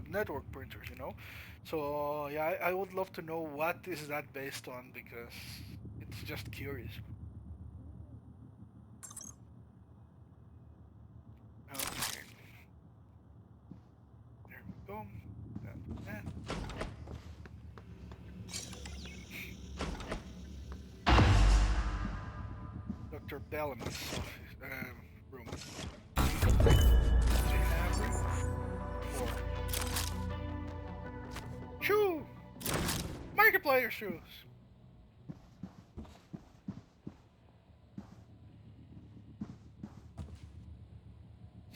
network printers, you know. So yeah, I would love to know what is that based on because it's just curious. Okay, there we go. That. Dr. Bellamy's office, room. Does he have room? What for? Shoo! My Markiplier shoes.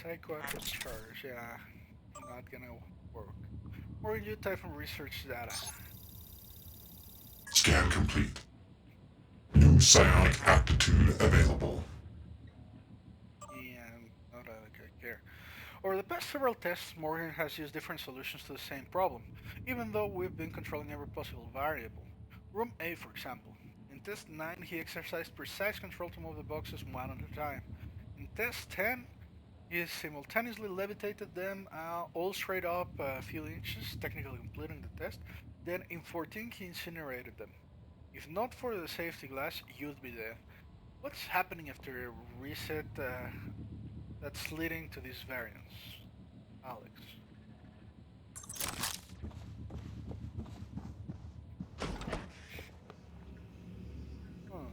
Psychoactive charge, yeah, not gonna work. Or new typhon research data. Scan complete. New psionic aptitude available. And not that I care. Over the past several tests, Morgan has used different solutions to the same problem, even though we've been controlling every possible variable. Room A, for example. In test 9, he exercised precise control to move the boxes one at a time. In test 10, he simultaneously levitated them all straight up a few inches, technically completing the test. Then in 14, he incinerated them. If not for the safety glass, you'd be dead. What's happening after a reset that's leading to these variants? Alex. Huh.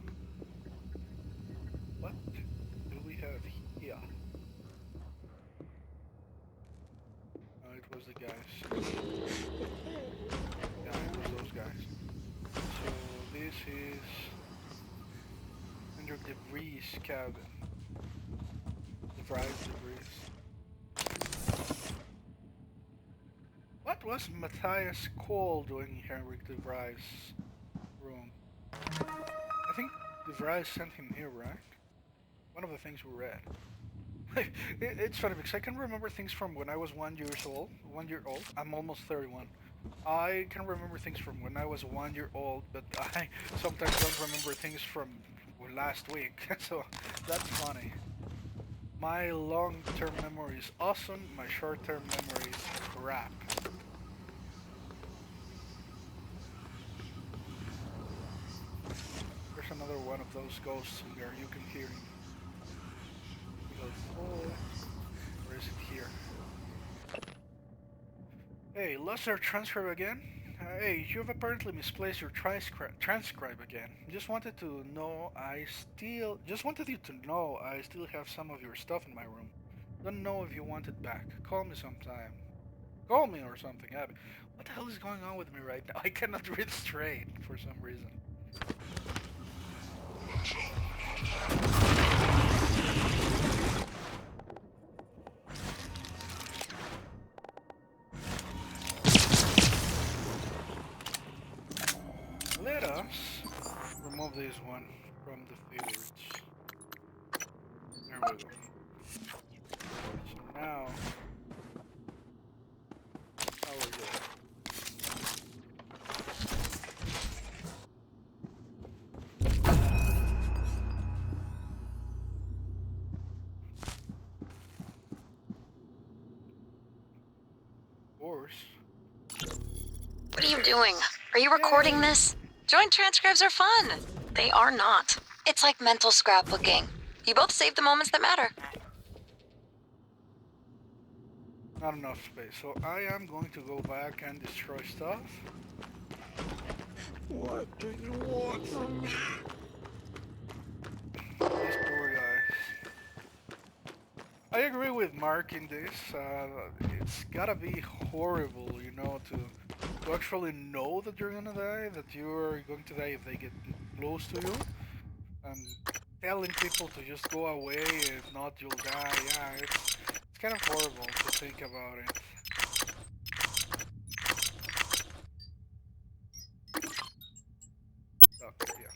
What do we have here? It was the guys. Yeah, it was those guys. So this is under debris cabin. Device debris. What was Matthias Cole doing in Henrik DeVries' room? I think DeVries sent him here, right? One of the things we read. It's funny because I can remember things from when I was 1 year old. 1 year old. I'm almost 31. I can remember things from when I was 1 year old, but I sometimes don't remember things from last week. So that's funny. My long-term memory is awesome. My short-term memory is crap. There's another one of those ghosts in there. You can hear him. He goes, oh, or is it here? Hey, lost our transcribe again? Hey, you've apparently misplaced your transcribe again. Just wanted you to know I still have some of your stuff in my room. Don't know if you want it back. Call me sometime. Call me or something, Abby. What the hell is going on with me right now? I cannot read straight for some reason. Let us remove this one from the favorites. There we go. So now we're good. Of course. What are you doing? Are you recording this? Joint transcribes are fun. They are not. It's like mental scrapbooking. You both save the moments that matter. Not enough space. So I am going to go back and destroy stuff. What do you want from me? These poor guys. I agree with Mark in this. It's gotta be horrible, you know, to actually know that you're gonna die, that you're going to die if they get close to you, and telling people to just go away, if not you'll die. Yeah, it's kind of horrible to think about it. Doctor, yeah.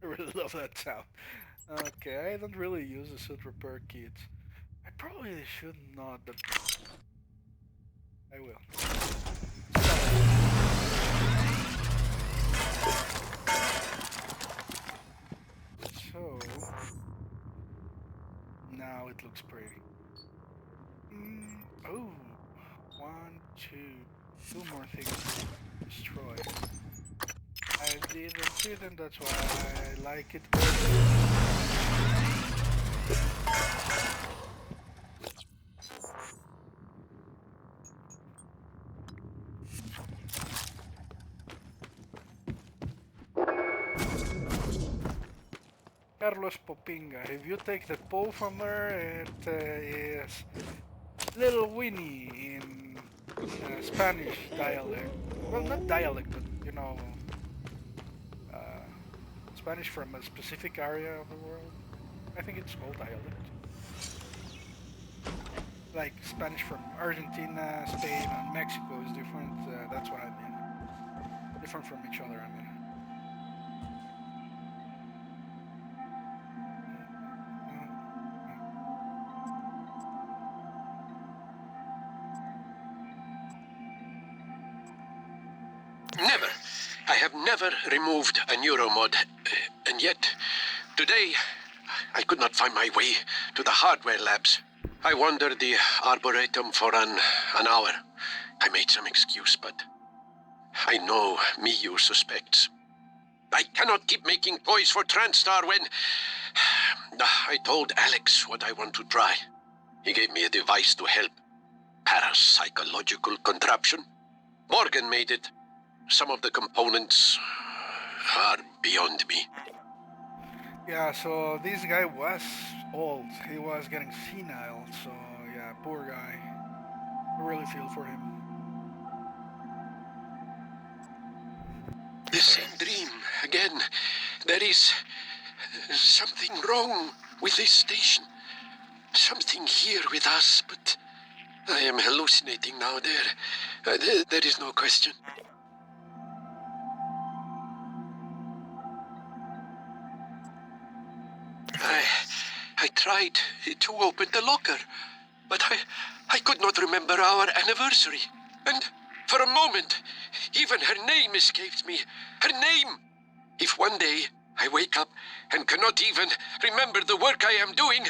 I really love that sound. Okay, I don't really use the suit repair kits. I probably should not, but I will. So now it looks pretty. Oh, one, two more things to destroy. I didn't see them, that's why I like it. Carlos Popinga. If you take the Po from there, it is Little Winnie in Spanish dialect. Well, not dialect, but uh, Spanish from a specific area of the world. I think it's called dialect. Like Spanish from Argentina, Spain, and Mexico is different. That's what I mean. Different from each other, I mean. Never. I have never removed a neuromod. And yet, today, I could not find my way to the hardware labs. I wandered the Arboretum for an hour. I made some excuse, but I know Miyu suspects. I cannot keep making toys for TranStar when... I told Alex what I want to try. He gave me a device to help. Parapsychological contraption. Morgan made it. Some of the components are beyond me. Yeah, so this guy was old. He was getting senile, so yeah, poor guy. I really feel for him. The same dream again. There is something wrong with this station. Something here with us, but I am hallucinating now. There is no question. I tried to open the locker, but I could not remember our anniversary. And for a moment, even her name escaped me. Her name! If one day I wake up and cannot even remember the work I am doing,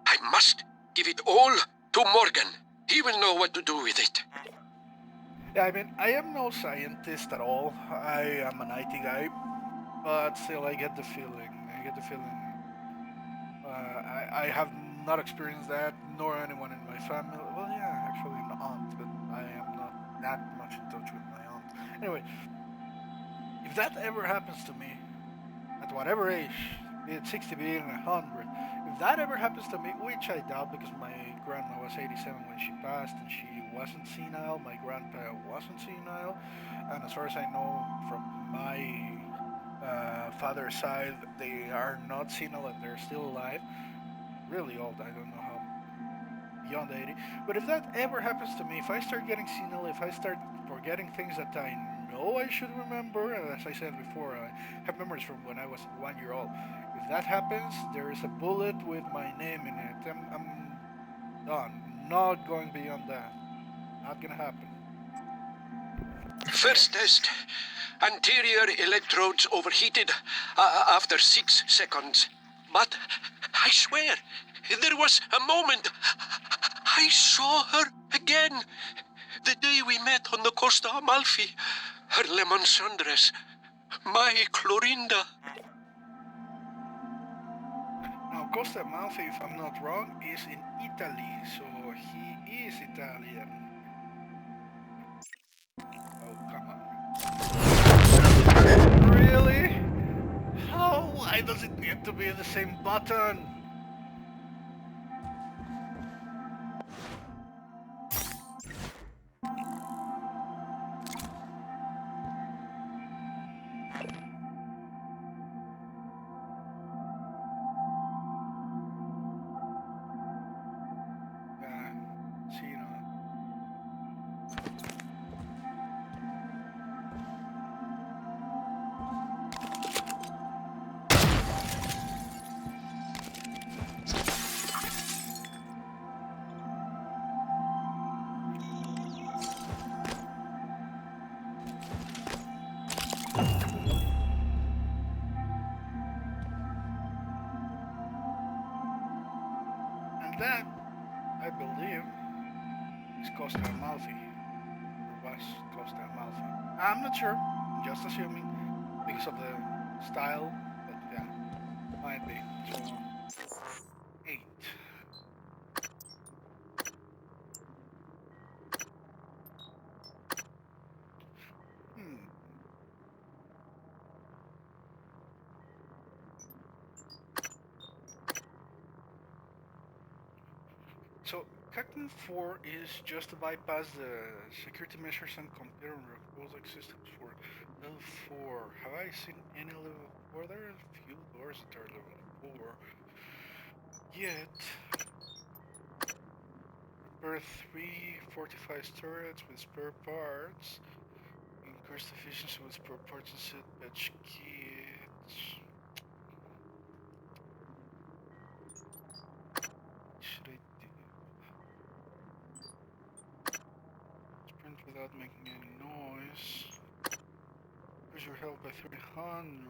I must give it all to Morgan. He will know what to do with it. Yeah, I mean, I am no scientist at all. I am an IT guy, but still, I get the feeling. I have not experienced that, nor anyone in my family. Well, yeah, actually an aunt, but I am not that much in touch with my aunt. Anyway, if that ever happens to me, at whatever age, be it 60, be it 100, if that ever happens to me, which I doubt because my grandma was 87 when she passed and she wasn't senile, my grandpa wasn't senile, and as far as I know from my father's side, they are not senile and they're still alive. Really old, I don't know how, beyond 80. But if that ever happens to me, if I start getting senile, if I start forgetting things that I know I should remember, as I said before, I have memories from when I was 1 year old. If that happens, there is a bullet with my name in it. I'm done. Not going beyond that. Not gonna happen. First test. Anterior electrodes overheated after 6 seconds. But I swear, there was a moment I saw her again. The day we met on the Costa Amalfi. Her lemon sundress. My Clorinda. Now, Costa Amalfi, if I'm not wrong, is in Italy, so he is Italian. Oh, come on. Really? How? Why does it need to be the same button? See, and that, I believe, is Costa Amalfi. Or was Costa Amalfi. I'm not sure. I'm just assuming because of the style, but yeah, might be. So, 8. Hmm. So Cactus 4 is just to bypass the security measures and computer and robotic systems for level 4. Have I seen any level 4? There are a few doors that are level 4. Yet, repair 3 fortified turrets with spare parts. Increased efficiency with spare parts and set patch kits. What should I do? Sprint without making any noise. Increase your health by 300.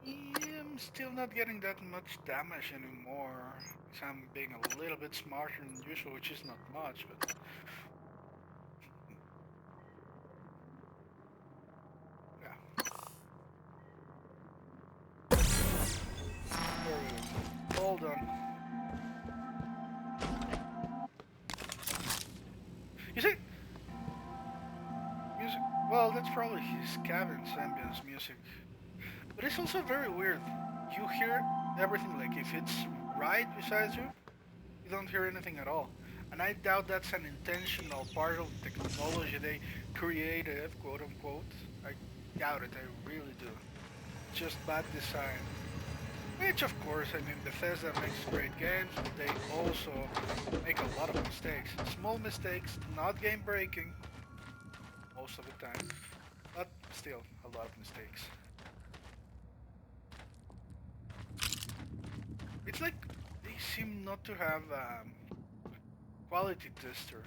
Yeah, I'm still not getting that much damage anymore. Because I'm being a little bit smarter than usual, which is not much, but... Yeah. There we go. All done. You see? Music... Well, that's probably his cabin's ambience music. But it's also very weird. You hear everything, like if it's right beside you, you don't hear anything at all. And I doubt that's an intentional part of the technology they created, quote unquote. I doubt it, I really do. It's just bad design. Which, of course, I mean, Bethesda makes great games, but they also make a lot of mistakes. Small mistakes, not game breaking, most of the time, but still a lot of mistakes. It's like they seem not to have quality testers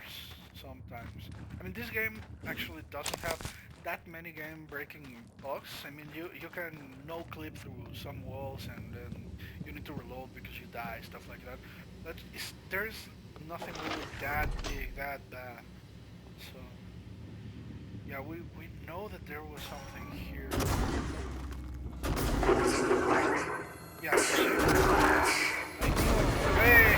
sometimes. I mean, this game actually doesn't have that many game-breaking bugs. I mean, you can no clip through some walls and then you need to reload because you die, stuff like that. But there's nothing really that big, that bad. So yeah, we know that there was something here. Yeah, see? I knew. Hey!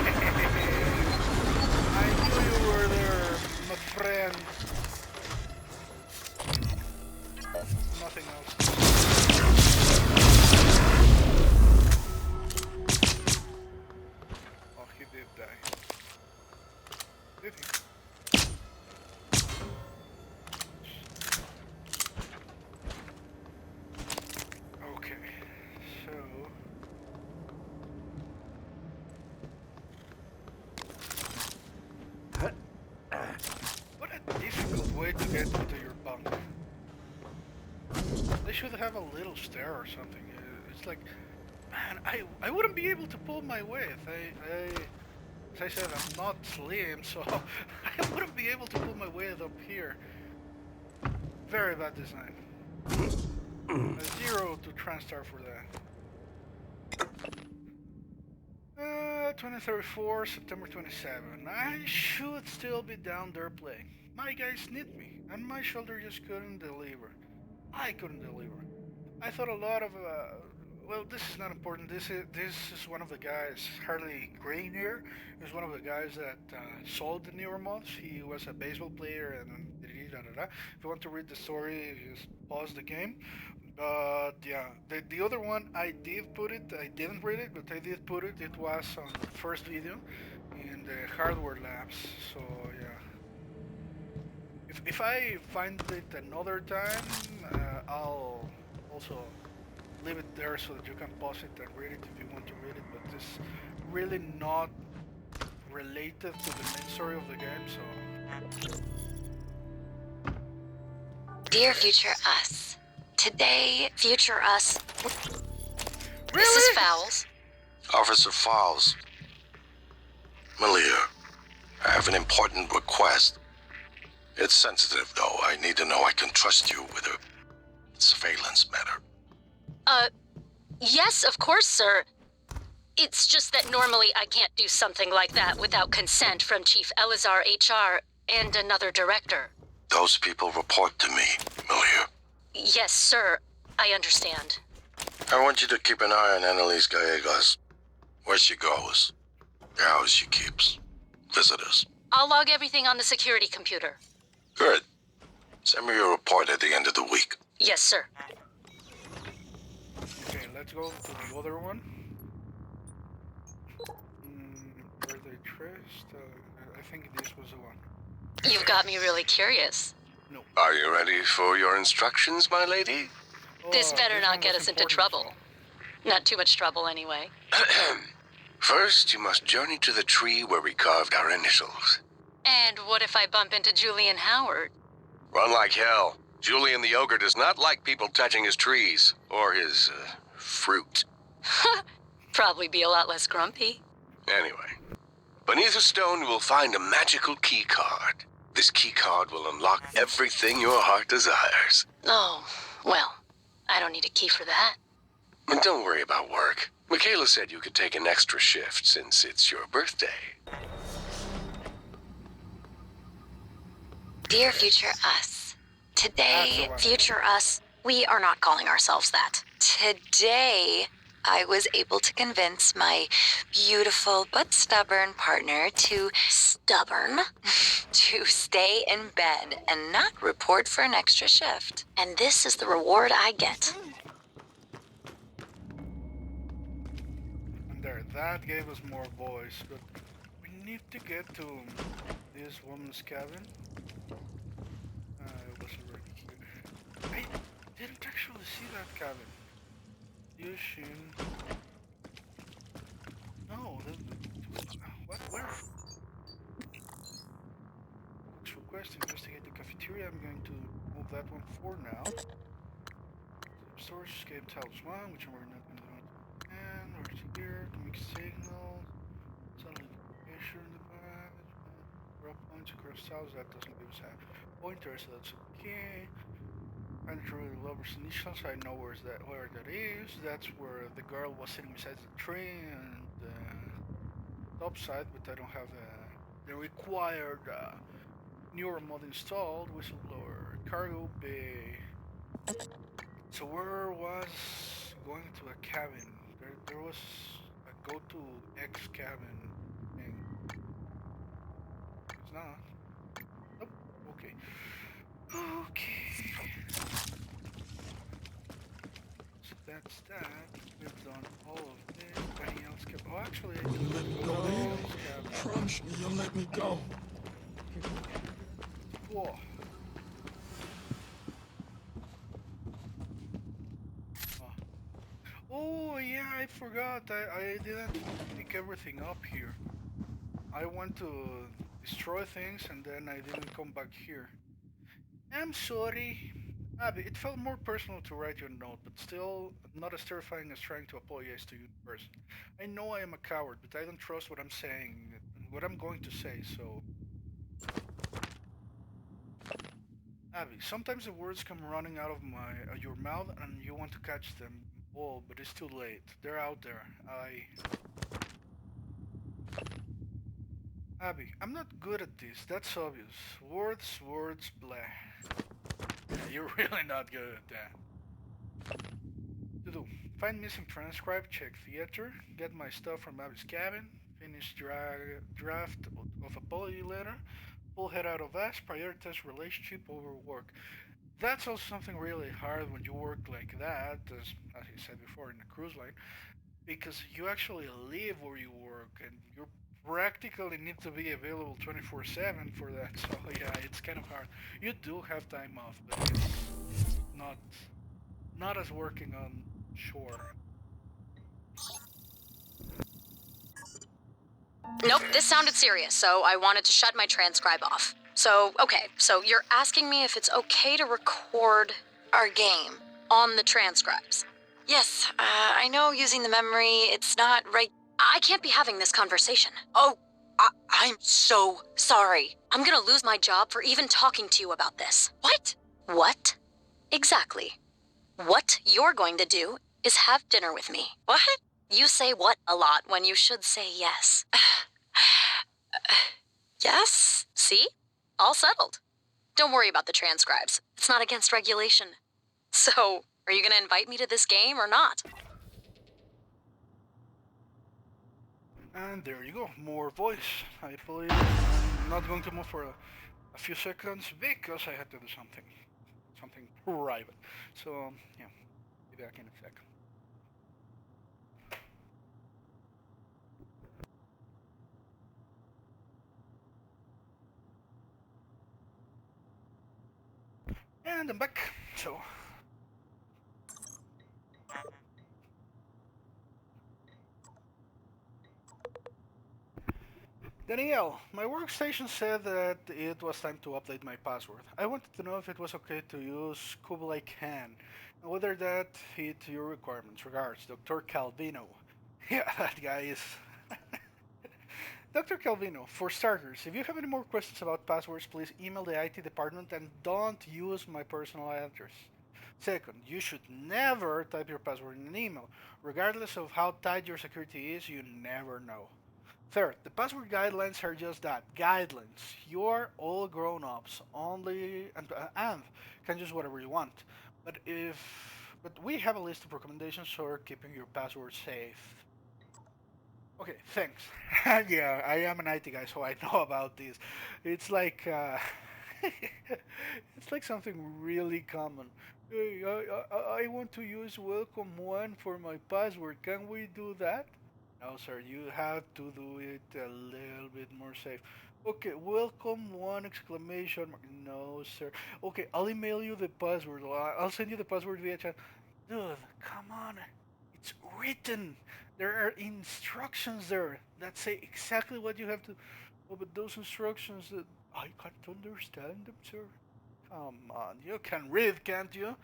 I knew you were there, my friend. Nothing else. Oh, he did die. Did he? Okay, so... What a difficult way to get into your bunk. They should have a little stair or something. It's like, man, I wouldn't be able to pull my weight. As I said, I'm not slim, so I wouldn't be able to pull my weight up here. Very bad design. A 0 to TranStar for that. 2034, September 27. I should still be down there playing. My guys need me, and my shoulder just couldn't deliver. I couldn't deliver. I thought a lot of, well, this is not important. This is one of the guys, Harley Grenier, is one of the guys that sold the newer mods. He was a baseball player and da da da. If you want to read the story, just pause the game. But yeah, the other one I did put it. I didn't read it, but I did put it. It was on the first video in the hardware labs. So yeah. If I find it another time, I'll also leave it there so that you can pause it and read it if you want to read it. But it's really not related to the main story of the game, so... Dear future us, today, future us. Really? This is Fowles. Officer Fowles. Malia, I have an important request. It's sensitive, though. I need to know I can trust you with a surveillance matter. Yes, of course, sir. It's just that normally I can't do something like that without consent from Chief Elazar HR and another director. Those people report to me, Malia. Yes, sir. I understand. I want you to keep an eye on Annalise Gallegos. Where she goes, the house she keeps, visitors. I'll log everything on the security computer. Good. Send me your report at the end of the week. Yes, sir. Okay, let's go to the other one. Where's first. I think this was the one. You've got me really curious. No. Are you ready for your instructions, my lady? This better this not one get was us into important, trouble. Not too much trouble, anyway. First, you must journey to the tree where we carved our initials. And what if I bump into Julian Howard? Run like hell. Julian the ogre does not like people touching his trees or his fruit. Probably be a lot less grumpy. Anyway, beneath a stone you will find a magical key card. This key card will unlock everything your heart desires. Oh, well, I don't need a key for that. And don't worry about work. Michaela said you could take an extra shift since it's your birthday. Dear future us, today, future us, we are not calling ourselves that. Today, I was able to convince my beautiful but stubborn partner to stay in bed and not report for an extra shift. And this is the reward I get. And there, that gave us more voice, but we need to get to this woman's cabin. It was already here. I didn't actually see that cabin. Yushin. No, what? Where? Next request, investigate the cafeteria. I'm going to move that one for now. Storage escape tiles 1, which we're not going to do. And over here, to make signals. Suddenly location device. Drop points across tiles, that doesn't give us a pointer, so that's okay. And through the lover's initials, I know where that is. That's where the girl was sitting beside the tree and the top side, but I don't have the required newer mod installed. Whistleblower, cargo bay. So where was going to a cabin? There was a go to X cabin thing. It's not. Oh, okay. Okay. So that's that. We've done all of this. Anything else? Oh, actually, I can let me go. Promise me you'll let me go. Cool. Oh yeah, I forgot. I didn't pick everything up here. I went to destroy things and then I didn't come back here. I'm sorry. Abby, it felt more personal to write you a note, but still not as terrifying as trying to apologize to you in person. I know I am a coward, but I don't trust what I'm saying, what I'm going to say, so... Abby, sometimes the words come running out of your mouth and you want to catch them all, but it's too late. They're out there. Abby, I'm not good at this, that's obvious. Words, blah. Yeah, you're really not good at that. To do. Find missing transcribe, check theater, get my stuff from Abby's cabin, finish draft of apology letter, pull head out of ass, prioritize relationship over work. That's also something really hard when you work like that, as you said before in the cruise line, because you actually live where you work and you practically need to be available 24/7 for that. So yeah, it's kind of hard. You do have time off, but it's not as working on shore. Nope, this sounded serious, so I wanted to shut my transcribe off. So, okay, so you're asking me if it's okay to record our game on the transcribes. Yes, I know using the memory, it's not right. I can't be having this conversation. Oh, I'm so sorry. I'm gonna lose my job for even talking to you about this. What? What? Exactly. What you're going to do is have dinner with me. What? You say what a lot when you should say yes. Yes? See? All settled. Don't worry about the transcribes. It's not against regulation. So, are you gonna invite me to this game or not? And there you go, more voice. I believe I'm not going to move for a few seconds because I had to do something private. So yeah, be back in a sec. And I'm back. So, Danielle, my workstation said that it was time to update my password. I wanted to know if it was okay to use Kublai Khan, and whether that fit your requirements. Regards, Dr. Calvino. Yeah, that guy is. Dr. Calvino, for starters, if you have any more questions about passwords, please email the IT department and don't use my personal address. Second, you should never type your password in an email. Regardless of how tight your security is, you never know. Third, the password guidelines are just that, guidelines. You're all grown-ups, only and can use whatever you want. But we have a list of recommendations for keeping your password safe. Okay, thanks. Yeah, I am an IT guy, so I know about this. It's like it's like something really common. Hey, I want to use welcome one for my password. Can we do that? No, sir. You have to do it a little bit more safe. Okay, welcome one exclamation mark. No, sir. Okay, I'll email you the password. I'll send you the password via chat. Dude, come on. It's written. There are instructions there that say exactly what you have to. Oh, but those instructions, I can't understand them, sir. Come on, you can read, can't you?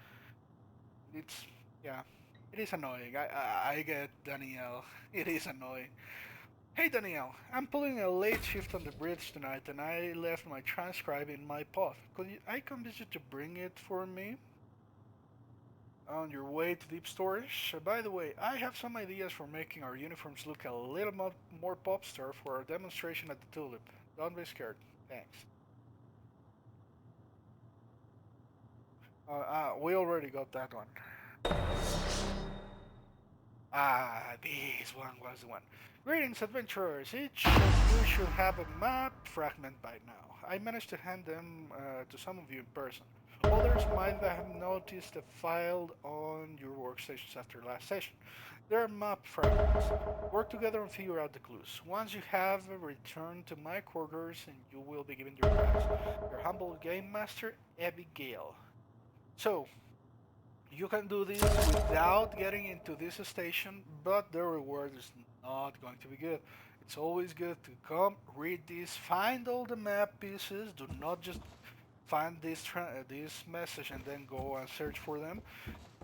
It's yeah, it is annoying. I get Danielle. It is annoying. Hey Danielle, I'm pulling a late shift on the bridge tonight, and I left my transcribe in my pod. I convince you to bring it for me on your way to deep storage? By the way, I have some ideas for making our uniforms look a little more pop star for our demonstration at the Tulip. Don't be scared. Thanks. We already got that one. This one was the one. Greetings, adventurers. Each of you should have a map fragment by now. I managed to hand them to some of you in person. Others might have noticed a file on your workstations after last session. There are map fragments. Work together and figure out the clues. Once you have returned to my quarters, and you will be given your badge. Your humble game master, Abigail. So, you can do this without getting into this station, but the reward is not going to be good. It's always good to come, read this, find all the map pieces. Do not just find this message and then go and search for them.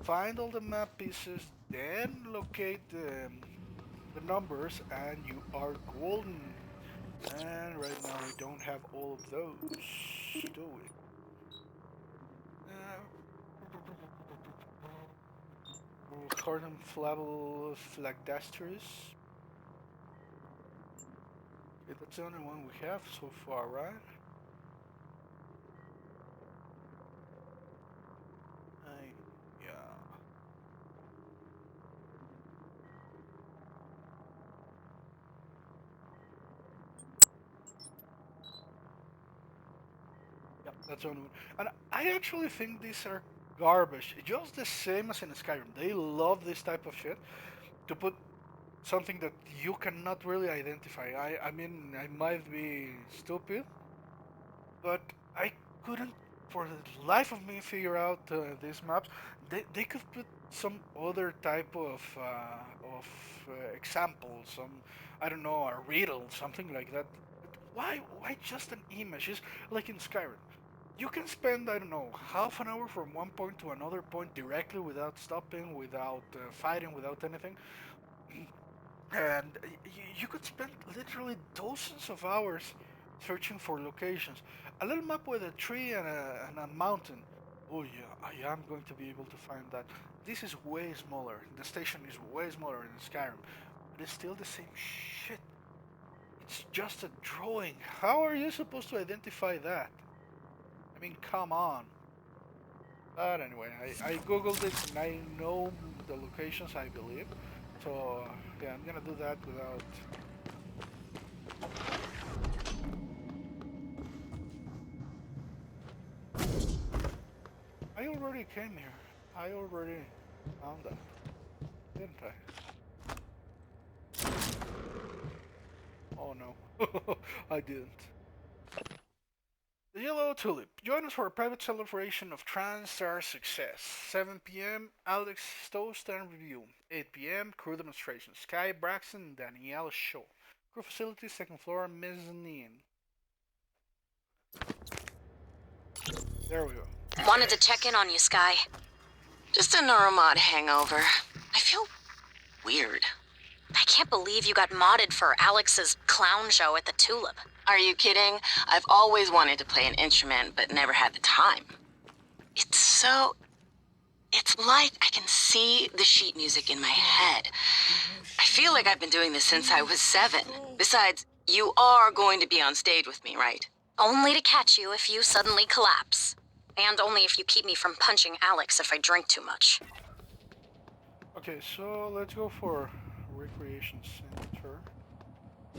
Find all the map pieces, then locate the numbers, and you are golden. And right now we don't have all of those, do we? Uh, Cardum Flavel Flagdasteris. Okay, that's the only one we have so far, right? I, yeah. Yep, that's the only one. And I actually think these are garbage. Just the same as in Skyrim. They love this type of shit to put something that you cannot really identify. I mean, I might be stupid, but I couldn't, for the life of me, figure out these maps. They could put some other type of example, some I don't know, a riddle, something like that. But why just an image? It's like in Skyrim. You can spend, I don't know, half an hour from one point to another point directly without stopping, without fighting, without anything. And you could spend literally dozens of hours searching for locations. A little map with a tree and a mountain. Oh yeah, I am going to be able to find that. This is way smaller. The station is way smaller in Skyrim, but it's still the same shit. It's just a drawing. How are you supposed to identify that? I mean, come on. But anyway, I googled it and I know the locations, I believe. So yeah, I'm gonna do that without. I already came here. I already found that, didn't I? Oh no, I didn't. The Yellow Tulip. Join us for a private celebration of TranStar success. 7 p.m. Alex Toast and Review. 8 p.m. Crew demonstration. Sky, Braxton, Danielle Show. Crew facilities, second floor, mezzanine. There we go. Wanted to check in on you, Sky. Just a neuromod hangover. I feel weird. I can't believe you got modded for Alex's clown show at the Tulip. Are you kidding? I've always wanted to play an instrument, but never had the time. It's like I can see the sheet music in my head. I feel like I've been doing this since I was 7. Besides, you are going to be on stage with me, right? Only to catch you if you suddenly collapse. And only if you keep me from punching Alex if I drink too much. Okay, so let's go for recreation center.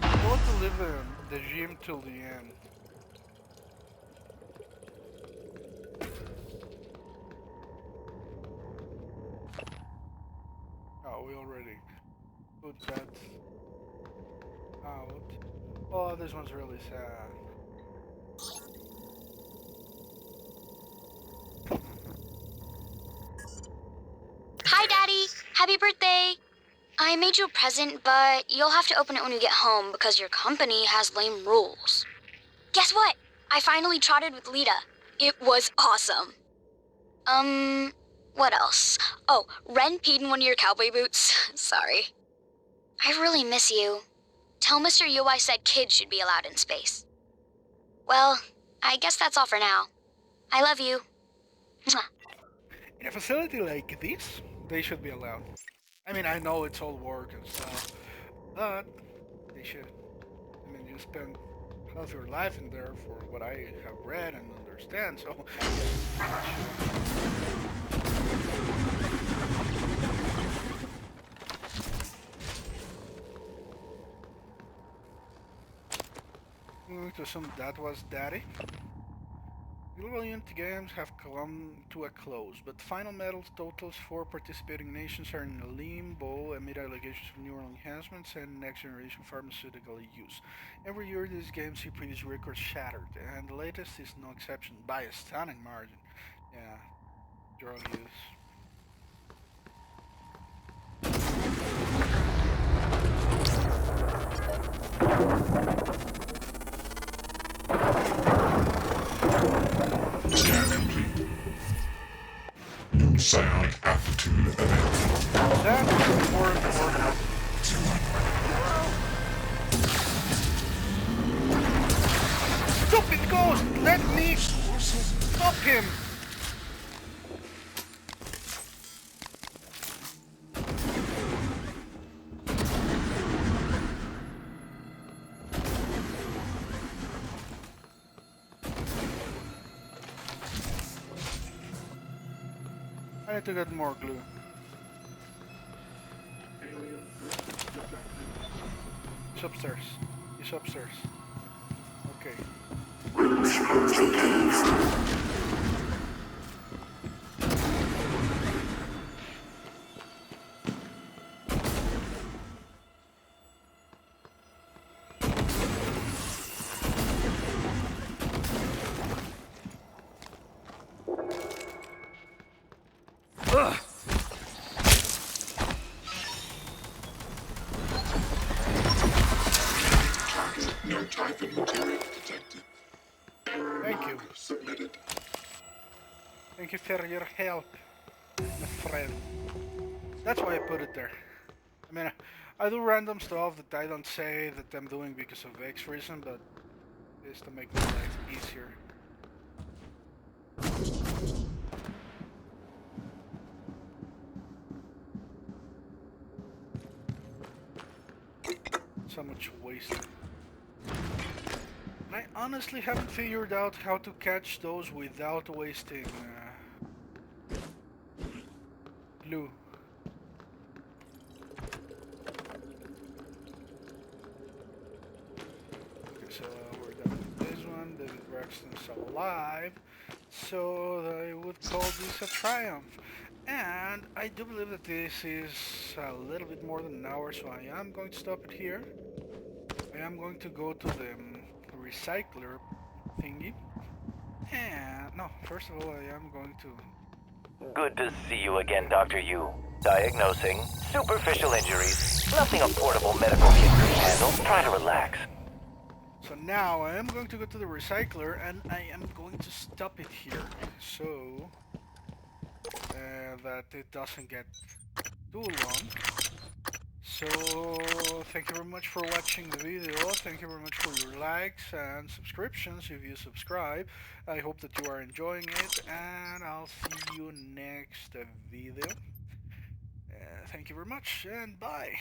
I want to leave the gym till the end. Oh, we already put that out. Oh, this one's really sad. Hi, Daddy. Happy birthday. I made you a present, but you'll have to open it when you get home because your company has lame rules. Guess what? I finally trotted with Lita. It was awesome. What else? Oh, Ren peed in one of your cowboy boots. Sorry. I really miss you. Tell Mr. Yu I said kids should be allowed in space. Well, I guess that's all for now. I love you. Mwah. In a facility like this, they should be allowed. I mean, I know it's all work and stuff, but they should. I mean, you spend half your life in there for what I have read and understand, so I'm going to assume that was Daddy. Global Unity games have come to a close, but final medal totals for participating nations are in limbo amid allegations of neural enhancements and next-generation pharmaceutical use. Every year these games see previous records shattered, and the latest is no exception by a stunning margin. Yeah, drug use. Scan complete. New psionic aptitude available. That's more important. Stupid ghost! Let me stop him! I need to get more glue. He's upstairs. He's upstairs. Okay. Ugh. No typhon material detected. Thank you. Submitted. Thank you for your help, my friend. That's why I put it there. I mean, I do random stuff that I don't say that I'm doing because of X reason, but it's to make my life easier. So much waste. And I honestly haven't figured out how to catch those without wasting glue. Okay, so we're done with this one. David Braxton's alive, so I would call this a triumph. And I do believe that this is a little bit more than an hour, so I am going to stop it here. I am going to go to the recycler thingy And no, first of all, I am going to. Good to see you again, Dr. Yu. Diagnosing superficial injuries. Nothing a portable medical kit could handle. Try to relax. So now I am going to go to the recycler and I am going to stop it here so that it doesn't get too long. So thank you very much for watching the video. Thank you very much for your likes and subscriptions if you subscribe. I hope that you are enjoying it, and I'll see you next video. Thank you very much and bye.